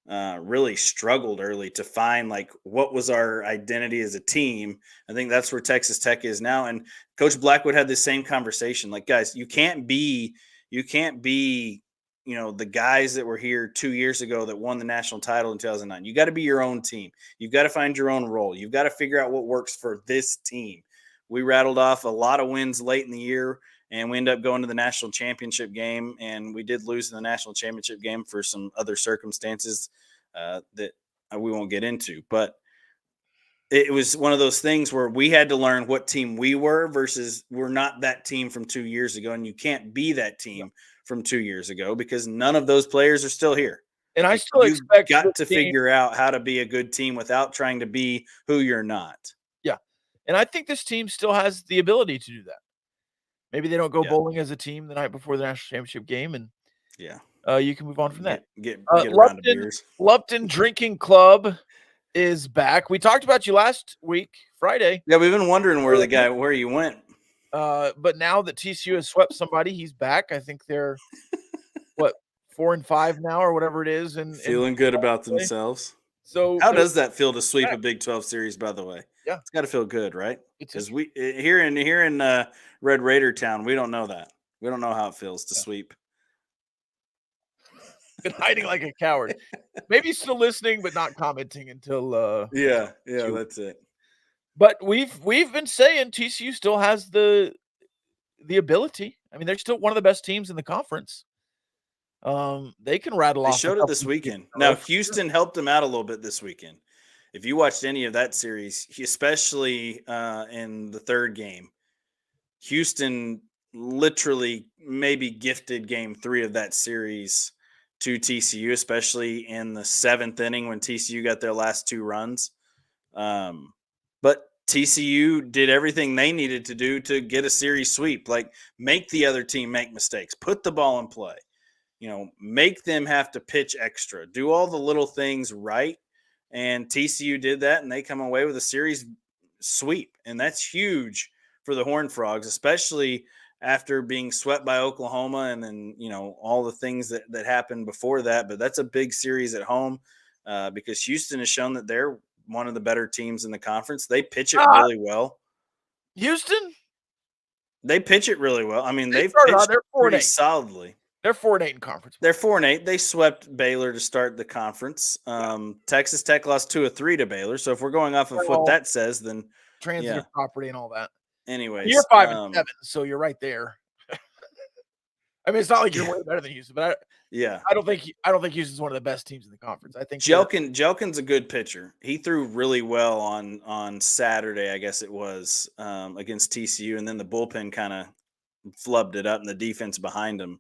Really struggled early to find what was our identity as a team. I think that's where Texas Tech is now. And Coach Blackwood had the same conversation. Guys, you can't be, the guys that were here 2 years ago that won the national title in 2009. You got to be your own team. You've got to find your own role. You've got to figure out what works for this team. We rattled off a lot of wins late in the year, and we ended up going to the national championship game, and we did lose in the national championship game for some other circumstances that we won't get into. But it was one of those things where we had to learn what team we were versus we're not that team from 2 years ago, and you can't be that team from 2 years ago because none of those players are still here. And I still expect got to figure out how to be a good team without trying to be who you're not. Yeah. And I think this team still has the ability to do that. Maybe they don't go bowling as a team the night before the national championship game, and you can move on from that. Get a round of beers. Lupton Drinking Club is back. We talked about you last week, Friday. Yeah, we've been wondering where you went. But now that TCU has swept somebody, he's back. I think they're 4-5 now or whatever it is, and feeling good about themselves. So how does that feel to sweep a Big 12 series, by the way? Yeah. It's got to feel good, right? Because we here in Red Raider Town, we don't know that. We don't know how it feels to sweep. Been hiding like a coward. Maybe still listening, but not commenting until that's it. But we've been saying TCU still has the ability. I mean, they're still one of the best teams in the conference. They can rattle off. They showed it this weekend. Now, Houston helped them out a little bit this weekend. If you watched any of that series, especially in the third game, Houston literally maybe gifted game 3 of that series to TCU, especially in the 7th inning when TCU got their last 2 runs. But TCU did everything they needed to do to get a series sweep, make the other team make mistakes, put the ball in play, make them have to pitch extra, do all the little things right. And TCU did that, and they come away with a series sweep. And that's huge for the Horned Frogs, especially after being swept by Oklahoma and then, all the things that happened before that. But that's a big series at home because Houston has shown that they're one of the better teams in the conference. They pitch it really well. Houston? They pitch it really well. I mean, They they've started out, pitched they're pretty 4-8. solidly. They're 4-8 in conference play. They're 4-8. They swept Baylor to start the conference. Texas Tech lost 2 of 3 to Baylor. So if we're going off of what Well, that says, then transitive property and all that. You're anyways, 5-7, so you're right there. I mean, it's not like you're way better than Houston, but I don't think Houston's one of the best teams in the conference. I think Jelkin's a good pitcher. He threw really well on Saturday, I guess it was, against TCU, and then the bullpen kind of flubbed it up, and the defense behind him.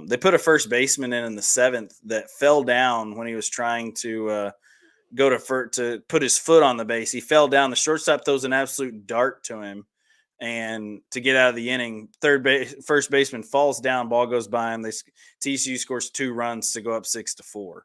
They put a first baseman in the 7th that fell down when he was trying to go to put his foot on the base. He fell down. The shortstop throws an absolute dart to him, and to get out of the inning, first baseman falls down. Ball goes by him. TCU scores 2 runs to go up 6-4.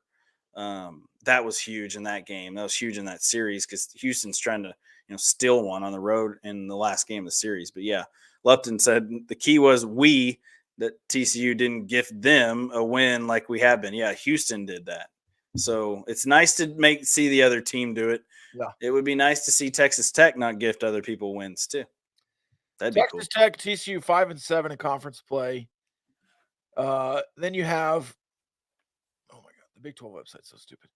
That was huge in that game. That was huge in that series because Houston's trying to steal one on the road in the last game of the series. But yeah, Lupton said the key was that TCU didn't gift them a win like we have been. Yeah, Houston did that. So it's nice to see the other team do it. Yeah. It would be nice to see Texas Tech not gift other people wins too. That'd be cool. Texas Tech, TCU 5-7 in conference play. Then you have, oh my God, the Big 12 website's so stupid.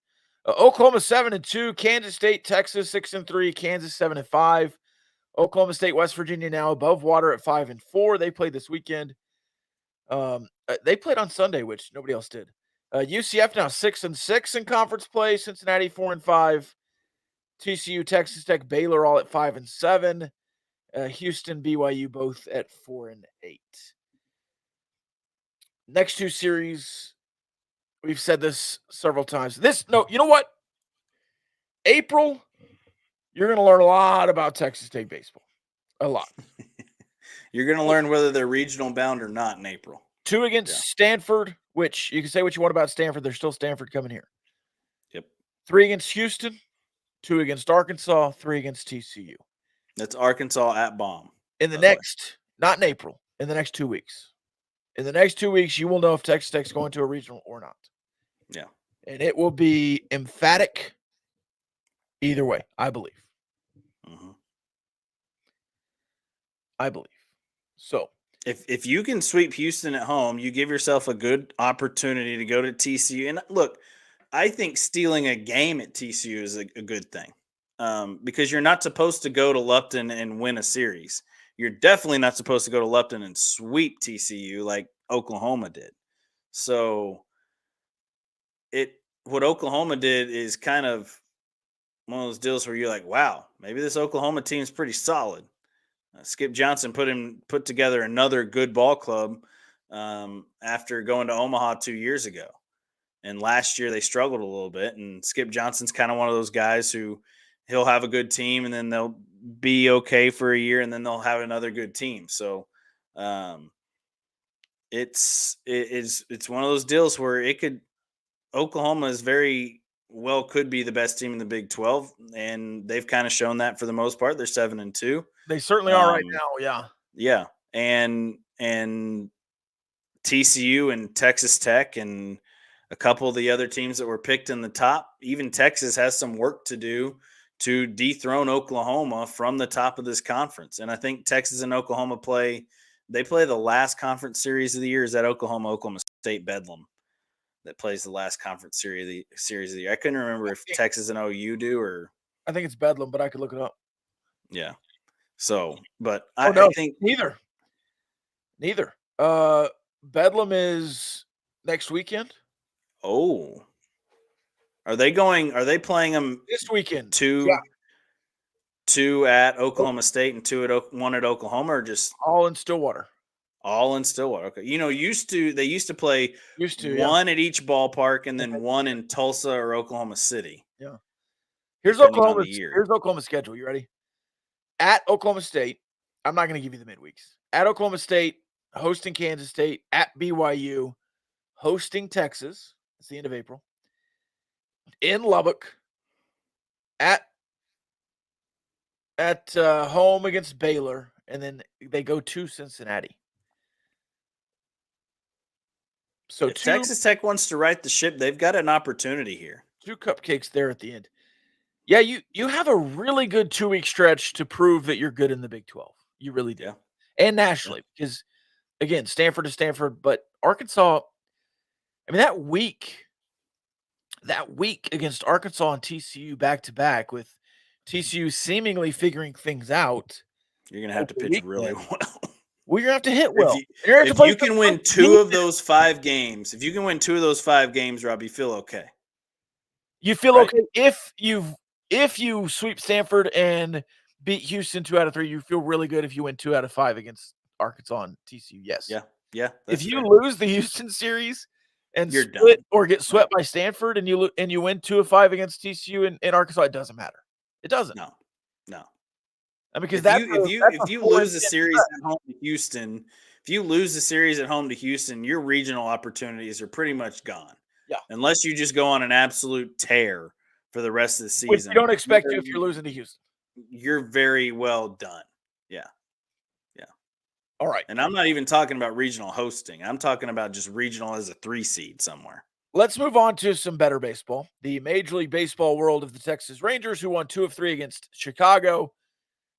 Oklahoma 7-2, Kansas State, Texas 6-3, Kansas 7-5. Oklahoma State, West Virginia now above water at 5-4. They played this weekend. They played on Sunday, which nobody else did. UCF now 6-6 in conference play. Cincinnati 4-5. TCU, Texas Tech, Baylor all at 5-7. Houston, BYU both at 4-8. Next 2 series, we've said this several times. You know what? April, you're going to learn a lot about Texas State baseball. A lot. You're going to learn whether they're regional bound or not in April. 2 against Stanford, which you can say what you want about Stanford. There's still Stanford coming here. Yep. 3 against Houston, 2 against Arkansas, 3 against TCU. That's Arkansas at Baum. In the next, not in April, in the next 2 weeks. In the next 2 weeks, you will know if Texas Tech's going to a regional or not. Yeah. And it will be emphatic either way, I believe. Mm-hmm. I believe. So if you can sweep Houston at home, you give yourself a good opportunity to go to TCU. And look, I think stealing a game at TCU is a good thing because you're not supposed to go to Lupton and win a series. You're definitely not supposed to go to Lupton and sweep TCU like Oklahoma did. So what Oklahoma did is kind of one of those deals where you're like, wow, maybe this Oklahoma team is pretty solid. Skip Johnson put together another good ball club after going to Omaha 2 years ago. And last year they struggled a little bit. And Skip Johnson's kind of one of those guys who he'll have a good team and then they'll be okay for a year and then they'll have another good team. So it's one of those deals where Oklahoma is very well could be the best team in the Big 12, and they've kind of shown that for the most part. They're 7-2. They certainly are right now. Yeah. Yeah. And TCU and Texas Tech and a couple of the other teams that were picked in the top, even Texas has some work to do to dethrone Oklahoma from the top of this conference. And I think Texas and Oklahoma play the last conference series of the year. Is that Oklahoma State Bedlam that plays the last conference series of the year? I couldn't remember if Texas and OU do or. I think it's Bedlam, but I could look it up. Yeah. So, but I think neither. Bedlam is next weekend. Oh, are they playing them this weekend? Two at Oklahoma State and one at Oklahoma, or just all in Stillwater? All in Stillwater. Okay. They used to play one at each ballpark and then one in Tulsa or Oklahoma City. Yeah. Here's Oklahoma's schedule. You ready? At Oklahoma State, I'm not going to give you the midweeks. At Oklahoma State, hosting Kansas State. At BYU, hosting Texas. It's the end of April. In Lubbock. At home against Baylor. And then they go to Cincinnati. So Texas Tech wants to right the ship. They've got an opportunity here. 2 cupcakes there at the end. Yeah, you have a really good 2-week stretch to prove that you're good in the Big 12. You really do. Yeah. and nationally because, again, Stanford is Stanford, but Arkansas, I mean, that week against Arkansas and TCU back-to-back with TCU seemingly figuring things out You're gonna have over to the pitch really weekend, well. well, you're gonna have to hit If well. you You're gonna have to if play you some can win good 2 of defense. those 5 games, if you can win 2 of those 5 games, Rob, you feel okay, You feel right? okay if you sweep Stanford and beat Houston 2 out of 3, you feel really good if you win 2 out of 5 against Arkansas and TCU, yes. Yeah. Yeah, If that's you fair. lose the Houston series and You're split done. or get Right. swept by Stanford and you win 2 of 5 against TCU and Arkansas, it doesn't matter. It doesn't. No. No. Because If you if you that's if a you 4 and lose a 10 series stretch. at home to Houston, if you lose the series at home to Houston, your regional opportunities are pretty much gone. Yeah, Unless you just go on an absolute tear for the rest of the which you season, don't expect to if you're losing to Houston. you're very well done. Yeah. Yeah. All right. And I'm not even talking about regional hosting. I'm talking about just regional as a 3 seed somewhere. Let's move on to some better baseball. The Major League Baseball world of the Texas Rangers, who won 2 of 3 against Chicago,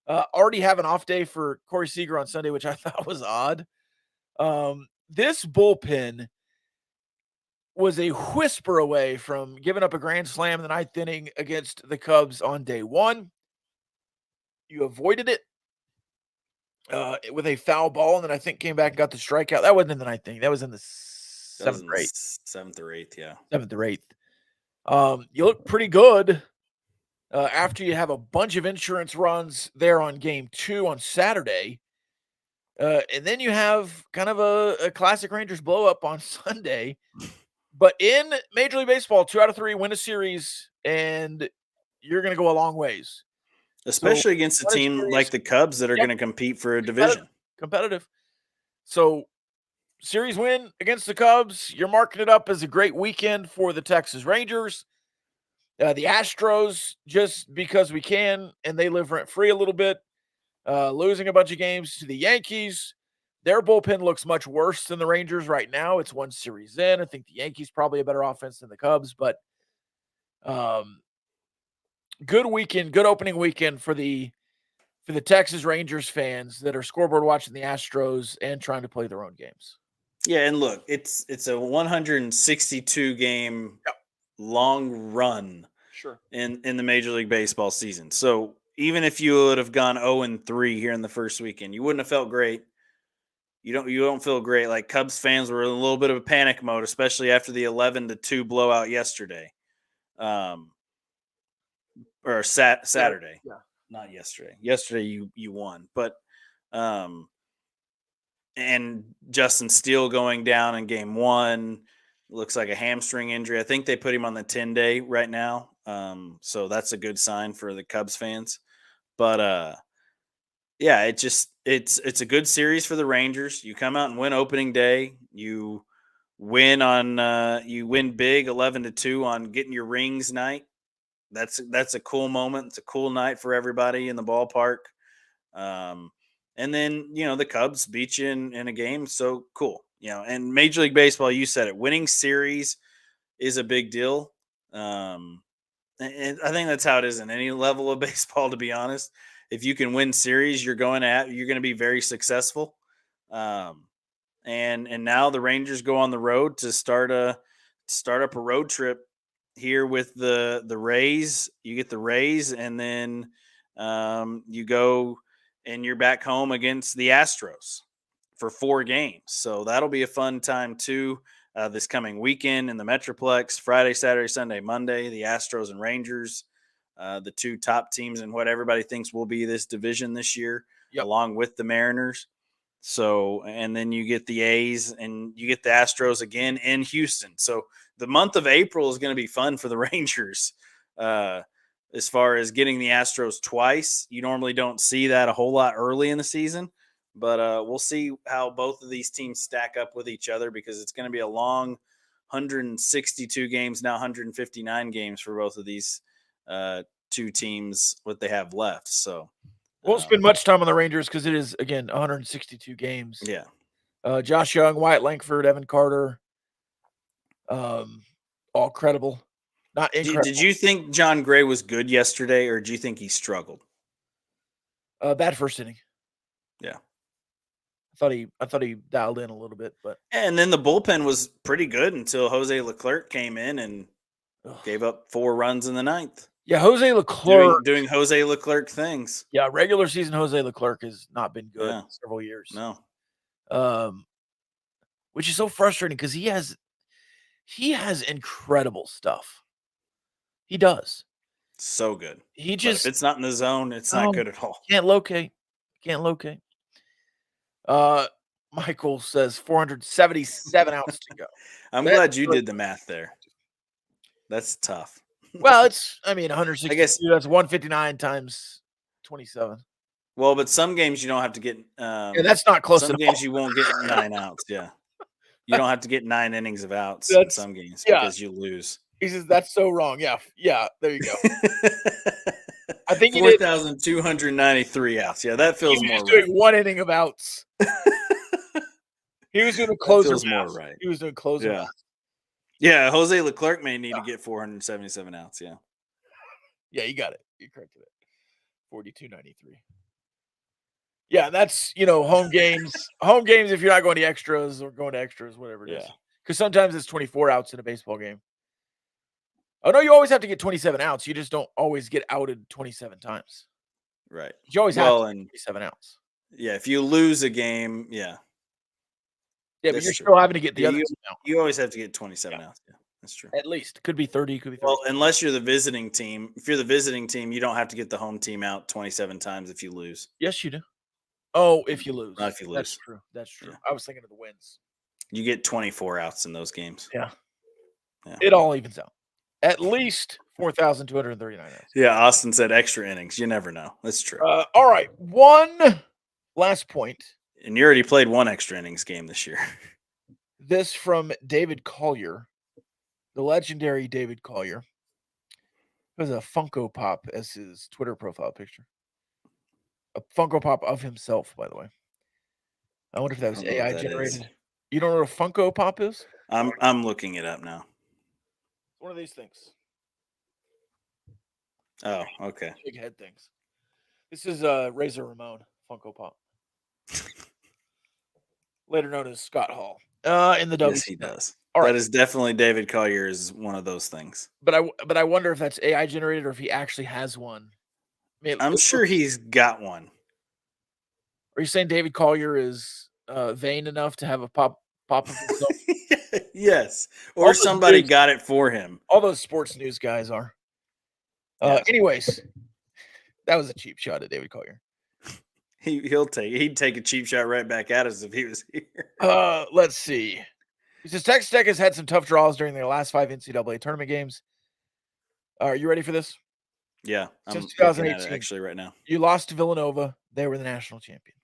already have an off day for Corey Seager on Sunday, which I thought was odd. This bullpen was a whisper away from giving up a grand slam in the ninth inning against the Cubs on day one. You avoided it with a foul ball, and then I think came back and got the strikeout. That wasn't in the ninth inning. That was in the That was seventh in or the eighth. 7th or 8th, yeah. Seventh or eighth. You look pretty good after you have a bunch of insurance runs there on game 2 on Saturday. And then you have kind of a classic Rangers blow up on Sunday. But in Major League Baseball, 2 out of 3 win a series, and you're going to go a long ways. So, Especially against a win a team like series, the Cubs that are yep, going to compete for a competitive. division. Competitive. So, series win against the Cubs. You're marking it up as a great weekend for the Texas Rangers. The Astros, just because we can, and they live rent free a little bit, losing a bunch of games to the Yankees. Their bullpen looks much worse than the Rangers right now. It's one series in. I think the Yankees probably a better offense than the Cubs, but good weekend, good opening weekend for the Texas Rangers fans that are scoreboard watching the Astros and trying to play their own games. Yeah, and look, it's a 162 game Yep. long run Sure. in the Major League Baseball season. So even if you would have gone 0-3 here in the first weekend, you wouldn't have felt great. You don't feel great. Like Cubs fans were in a little bit of a panic mode, especially after the 11-2 blowout yesterday. Or Saturday. Yeah. Not yesterday. Yesterday you won. But and Justin Steele going down in game 1 looks like a hamstring injury. I think they put him on the 10-day right now. So that's a good sign for the Cubs fans. But yeah, it's a good series for the Rangers. You come out and win opening day. You win big 11-2 on getting your rings night. That's a cool moment. It's a cool night for everybody in the ballpark. And then, the Cubs beat you in a game. So cool. And Major League Baseball, you said it, winning series is a big deal. And I think that's how it is in any level of baseball, to be honest. If you can win series, you're going to be very successful. And now the Rangers go on the road to start up a road trip here with the Rays. You get the Rays, and then you go and you're back home against the Astros for 4 games. So that'll be a fun time too. This coming weekend in the Metroplex, Friday, Saturday, Sunday, Monday, the Astros and Rangers, the 2 top teams in what everybody thinks will be this division this year, Yep. along with the Mariners. So, and then you get the A's and you get the Astros again in Houston. So the month of April is going to be fun for the Rangers. As far as getting the Astros twice, you normally don't see that a whole lot early in the season, but we'll see how both of these teams stack up with each other, because it's going to be a long 162 games, now 159 games for both of these 2 teams, what they have left. So Won't spend much time on the Rangers because it is, again, 162 games. yeah. Josh Young, Wyatt Langford, Evan Carter, all credible. Not incredible. Did you think John Gray was good yesterday, or do you think he struggled? Bad first inning. Yeah. I thought he dialed in a little bit, but And then the bullpen was pretty good until Jose Leclerc came in and gave up 4 runs in the 9th. yeah, Jose Leclerc. Doing Jose Leclerc things. Yeah, regular season Jose Leclerc has not been good Yeah. in several years. No. Which is so frustrating because he has incredible stuff. He does. So good. He But just if it's not in the zone, it's not good at all. can't locate. Michael says 477 outs to go. I'm That's glad you great. did the math there. That's tough. Well, it's 162. I guess. That's 159 times 27. Well, but some games you don't have to get. Yeah, that's not close. Some at games all. you won't get 9 outs. Yeah, you don't have to get 9 innings of outs in That's- some games yeah. because you lose. He says that's so wrong. Yeah. There you go. I think he 4,293 outs. Yeah, that feels was more just right. doing 1 inning of outs. He was doing a That closer. feels more math. right. He was doing closer. Yeah. math. Yeah, Jose Leclerc may need to get 477 outs. Yeah. Yeah, you got it. You corrected it. 42.93. Yeah, that's home games. Home games if you're not going to extras or going to extras, whatever it is. Yeah. Because sometimes it's 24 outs in a baseball game. Oh no, you always have to get 27 outs. You just don't always get outed 27 times. Right. You always have to get and 27 outs. yeah, if you lose a game, yeah. Yeah, but That's you're true. still having to get the Yeah, other you always have to get 27 outs. Yeah, that's true. at least. Could be 30, could be 30. Well, unless you're the visiting team. If you're the visiting team, you don't have to get the home team out 27 times if you lose. Yes, you do. Oh, if you lose. Not if you That's lose. That's true. Yeah. I was thinking of the wins. You get 24 outs in those games. Yeah. Yeah. It all evens out. At least 4,239 outs. Yeah, Austin said extra innings. You never know. That's true. All right. One last point. And you already played 1 extra innings game this year. This from David Collier, the legendary David Collier, who has a Funko Pop as his Twitter profile picture. A Funko Pop of himself, by the way. I wonder if that was I don't know what AI that generated. is. You don't know what a Funko Pop is? I'm looking it up now. One of these things. Oh, okay. Big head things. This is Razor Ramon Funko Pop. Later known as Scott Hall. In the Yes, WC. he does. All right. That is definitely David Collier is one of those things. But I wonder if that's AI generated or if he actually has one. I mean, I'm sure he's got one. Are you saying David Collier is vain enough to have a pop of himself? Yes. All Or those somebody dudes- got it for him. All those sports news guys are. Yeah. Anyways, that was a cheap shot at David Collier. He'd take a cheap shot right back at us if he was here. Let's see. He says Texas Tech has had some tough draws during their last 5 NCAA tournament games. Are you ready for this? Yeah, Since I'm looking at 2018. it actually right now. You lost to Villanova. They were the national champion.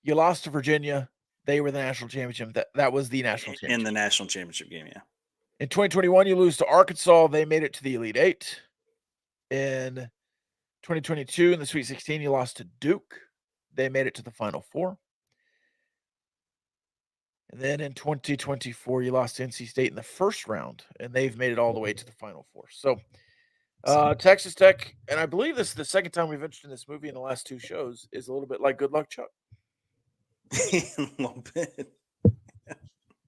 You lost to Virginia. They were the national championship. That was the national championship. In the national championship game, yeah. In 2021, you lose to Arkansas. They made it to the Elite Eight. In 2022, in the Sweet 16, you lost to Duke. They made it to the Final Four. And then in 2024, you lost to NC State in the first round, and they've made it all the way to the Final Four. So, Texas Tech, and I believe this is the second time we've mentioned this movie in the last 2 shows, is a little bit like Good Luck Chuck. A little bit.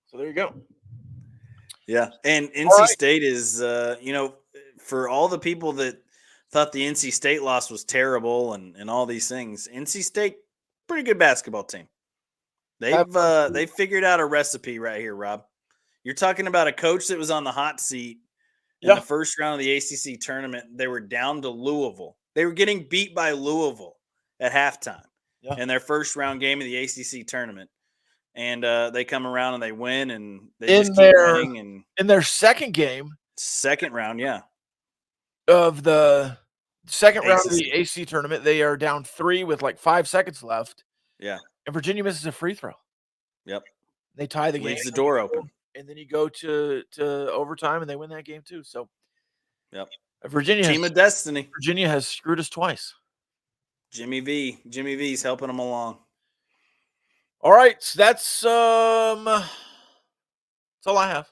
So there you go. Yeah, and NC right. State is, for all the people that thought the NC State loss was terrible and all these things, NC State, pretty good basketball team. They've figured out a recipe right here, Rob. You're talking about a coach that was on the hot seat in the first round of the ACC tournament. They were down to Louisville. They were getting beat by Louisville at halftime in their first round game of the ACC tournament. And they come around and they win, and they just keep winning. And in their second game, second round, of the second round of the ACC tournament, they are down 3 with like 5 seconds left. Yeah. And Virginia misses a free throw. Yep. They tie the game. Leaves the door open. And then you go to overtime and they win that game too. So yep. Virginia Team of destiny. Virginia has screwed us twice. Jimmy V's helping them along. All right. So that's all I have.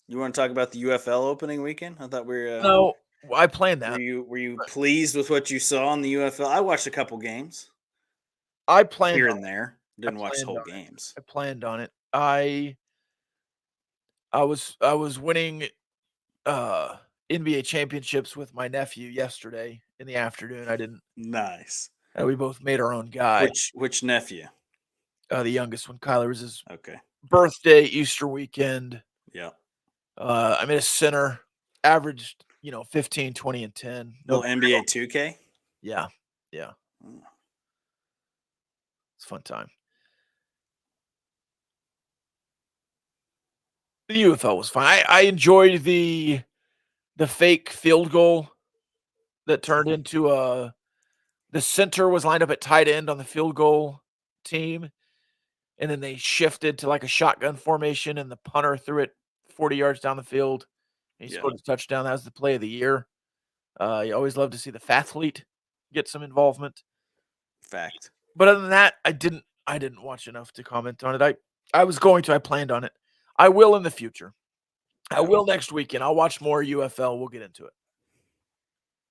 You want to talk about the UFL opening weekend? I thought we were No, I planned that. Were you pleased with what you saw in the UFL? I watched a couple games. I planned here and there. Didn't watch the whole games. I planned on it. I was winning NBA championships with my nephew yesterday in the afternoon. I didn't. Nice. We both made our own guy. Which nephew? The youngest one, Kyler, was his Okay. birthday, Easter weekend. Yeah. I made a center, averaged 15, 20, and 10. Little NBA 2K. Yeah, yeah, Mm. it's a fun time. The UFL was fine. I enjoyed the fake field goal that turned into the center was lined up at tight end on the field goal team, and then they shifted to like a shotgun formation, and the punter threw it 40 yards down the field. And he scored a touchdown. That was the play of the year. You always love to see the fathlete get some involvement. Fact. But other than that, I didn't watch enough to comment on it. I was going to. I planned on it. I will in the future. I will next weekend. I'll watch more UFL. We'll get into it.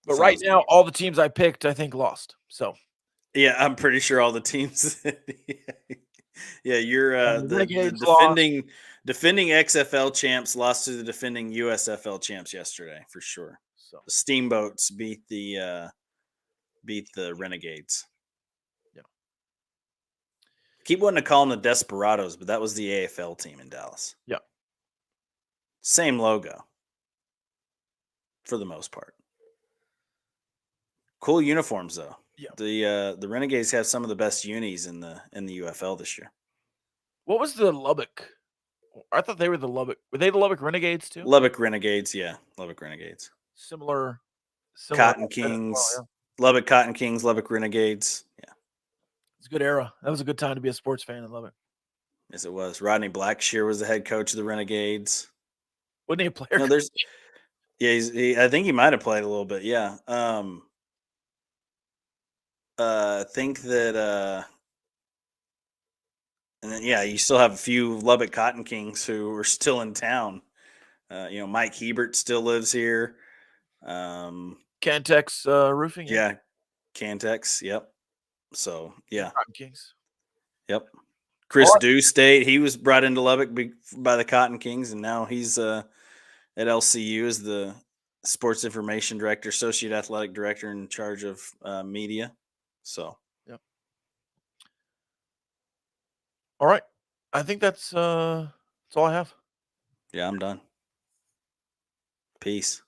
But right now, all the teams I picked, I think, lost. So yeah, I'm pretty sure all the teams. Yeah, you're the defending XFL champs lost to the defending USFL champs yesterday for sure. So the Steamboats beat the Renegades. Yeah. Keep wanting to call them the Desperados, but that was the AFL team in Dallas. Yeah. Same logo. For the most part. Cool uniforms though. Yeah. The Renegades have some of the best unis in the UFL this year. What was the Lubbock? I thought they were the Lubbock. Were they the Lubbock Renegades too? Lubbock Renegades, yeah. Lubbock Renegades. Similar Cotton Kings. Well, yeah. Lubbock Cotton Kings, Lubbock Renegades. Yeah. It's a good era. That was a good time to be a sports fan in Lubbock. Yes, it was. Rodney Blackshear was the head coach of the Renegades. Wasn't he a player? No, I think he might have played a little bit, yeah. I think that and then you still have a few Lubbock Cotton Kings who are still in town. Mike Hebert still lives here. Cantex Roofing. Yeah, Cantex. Yep. So yeah, Cotton Kings. Yep. Chris Dew State. He was brought into Lubbock by the Cotton Kings, and now he's at LCU as the sports information director, associate athletic director in charge of media. So. Yep. All right. I think that's all I have. Yeah, I'm done. Peace.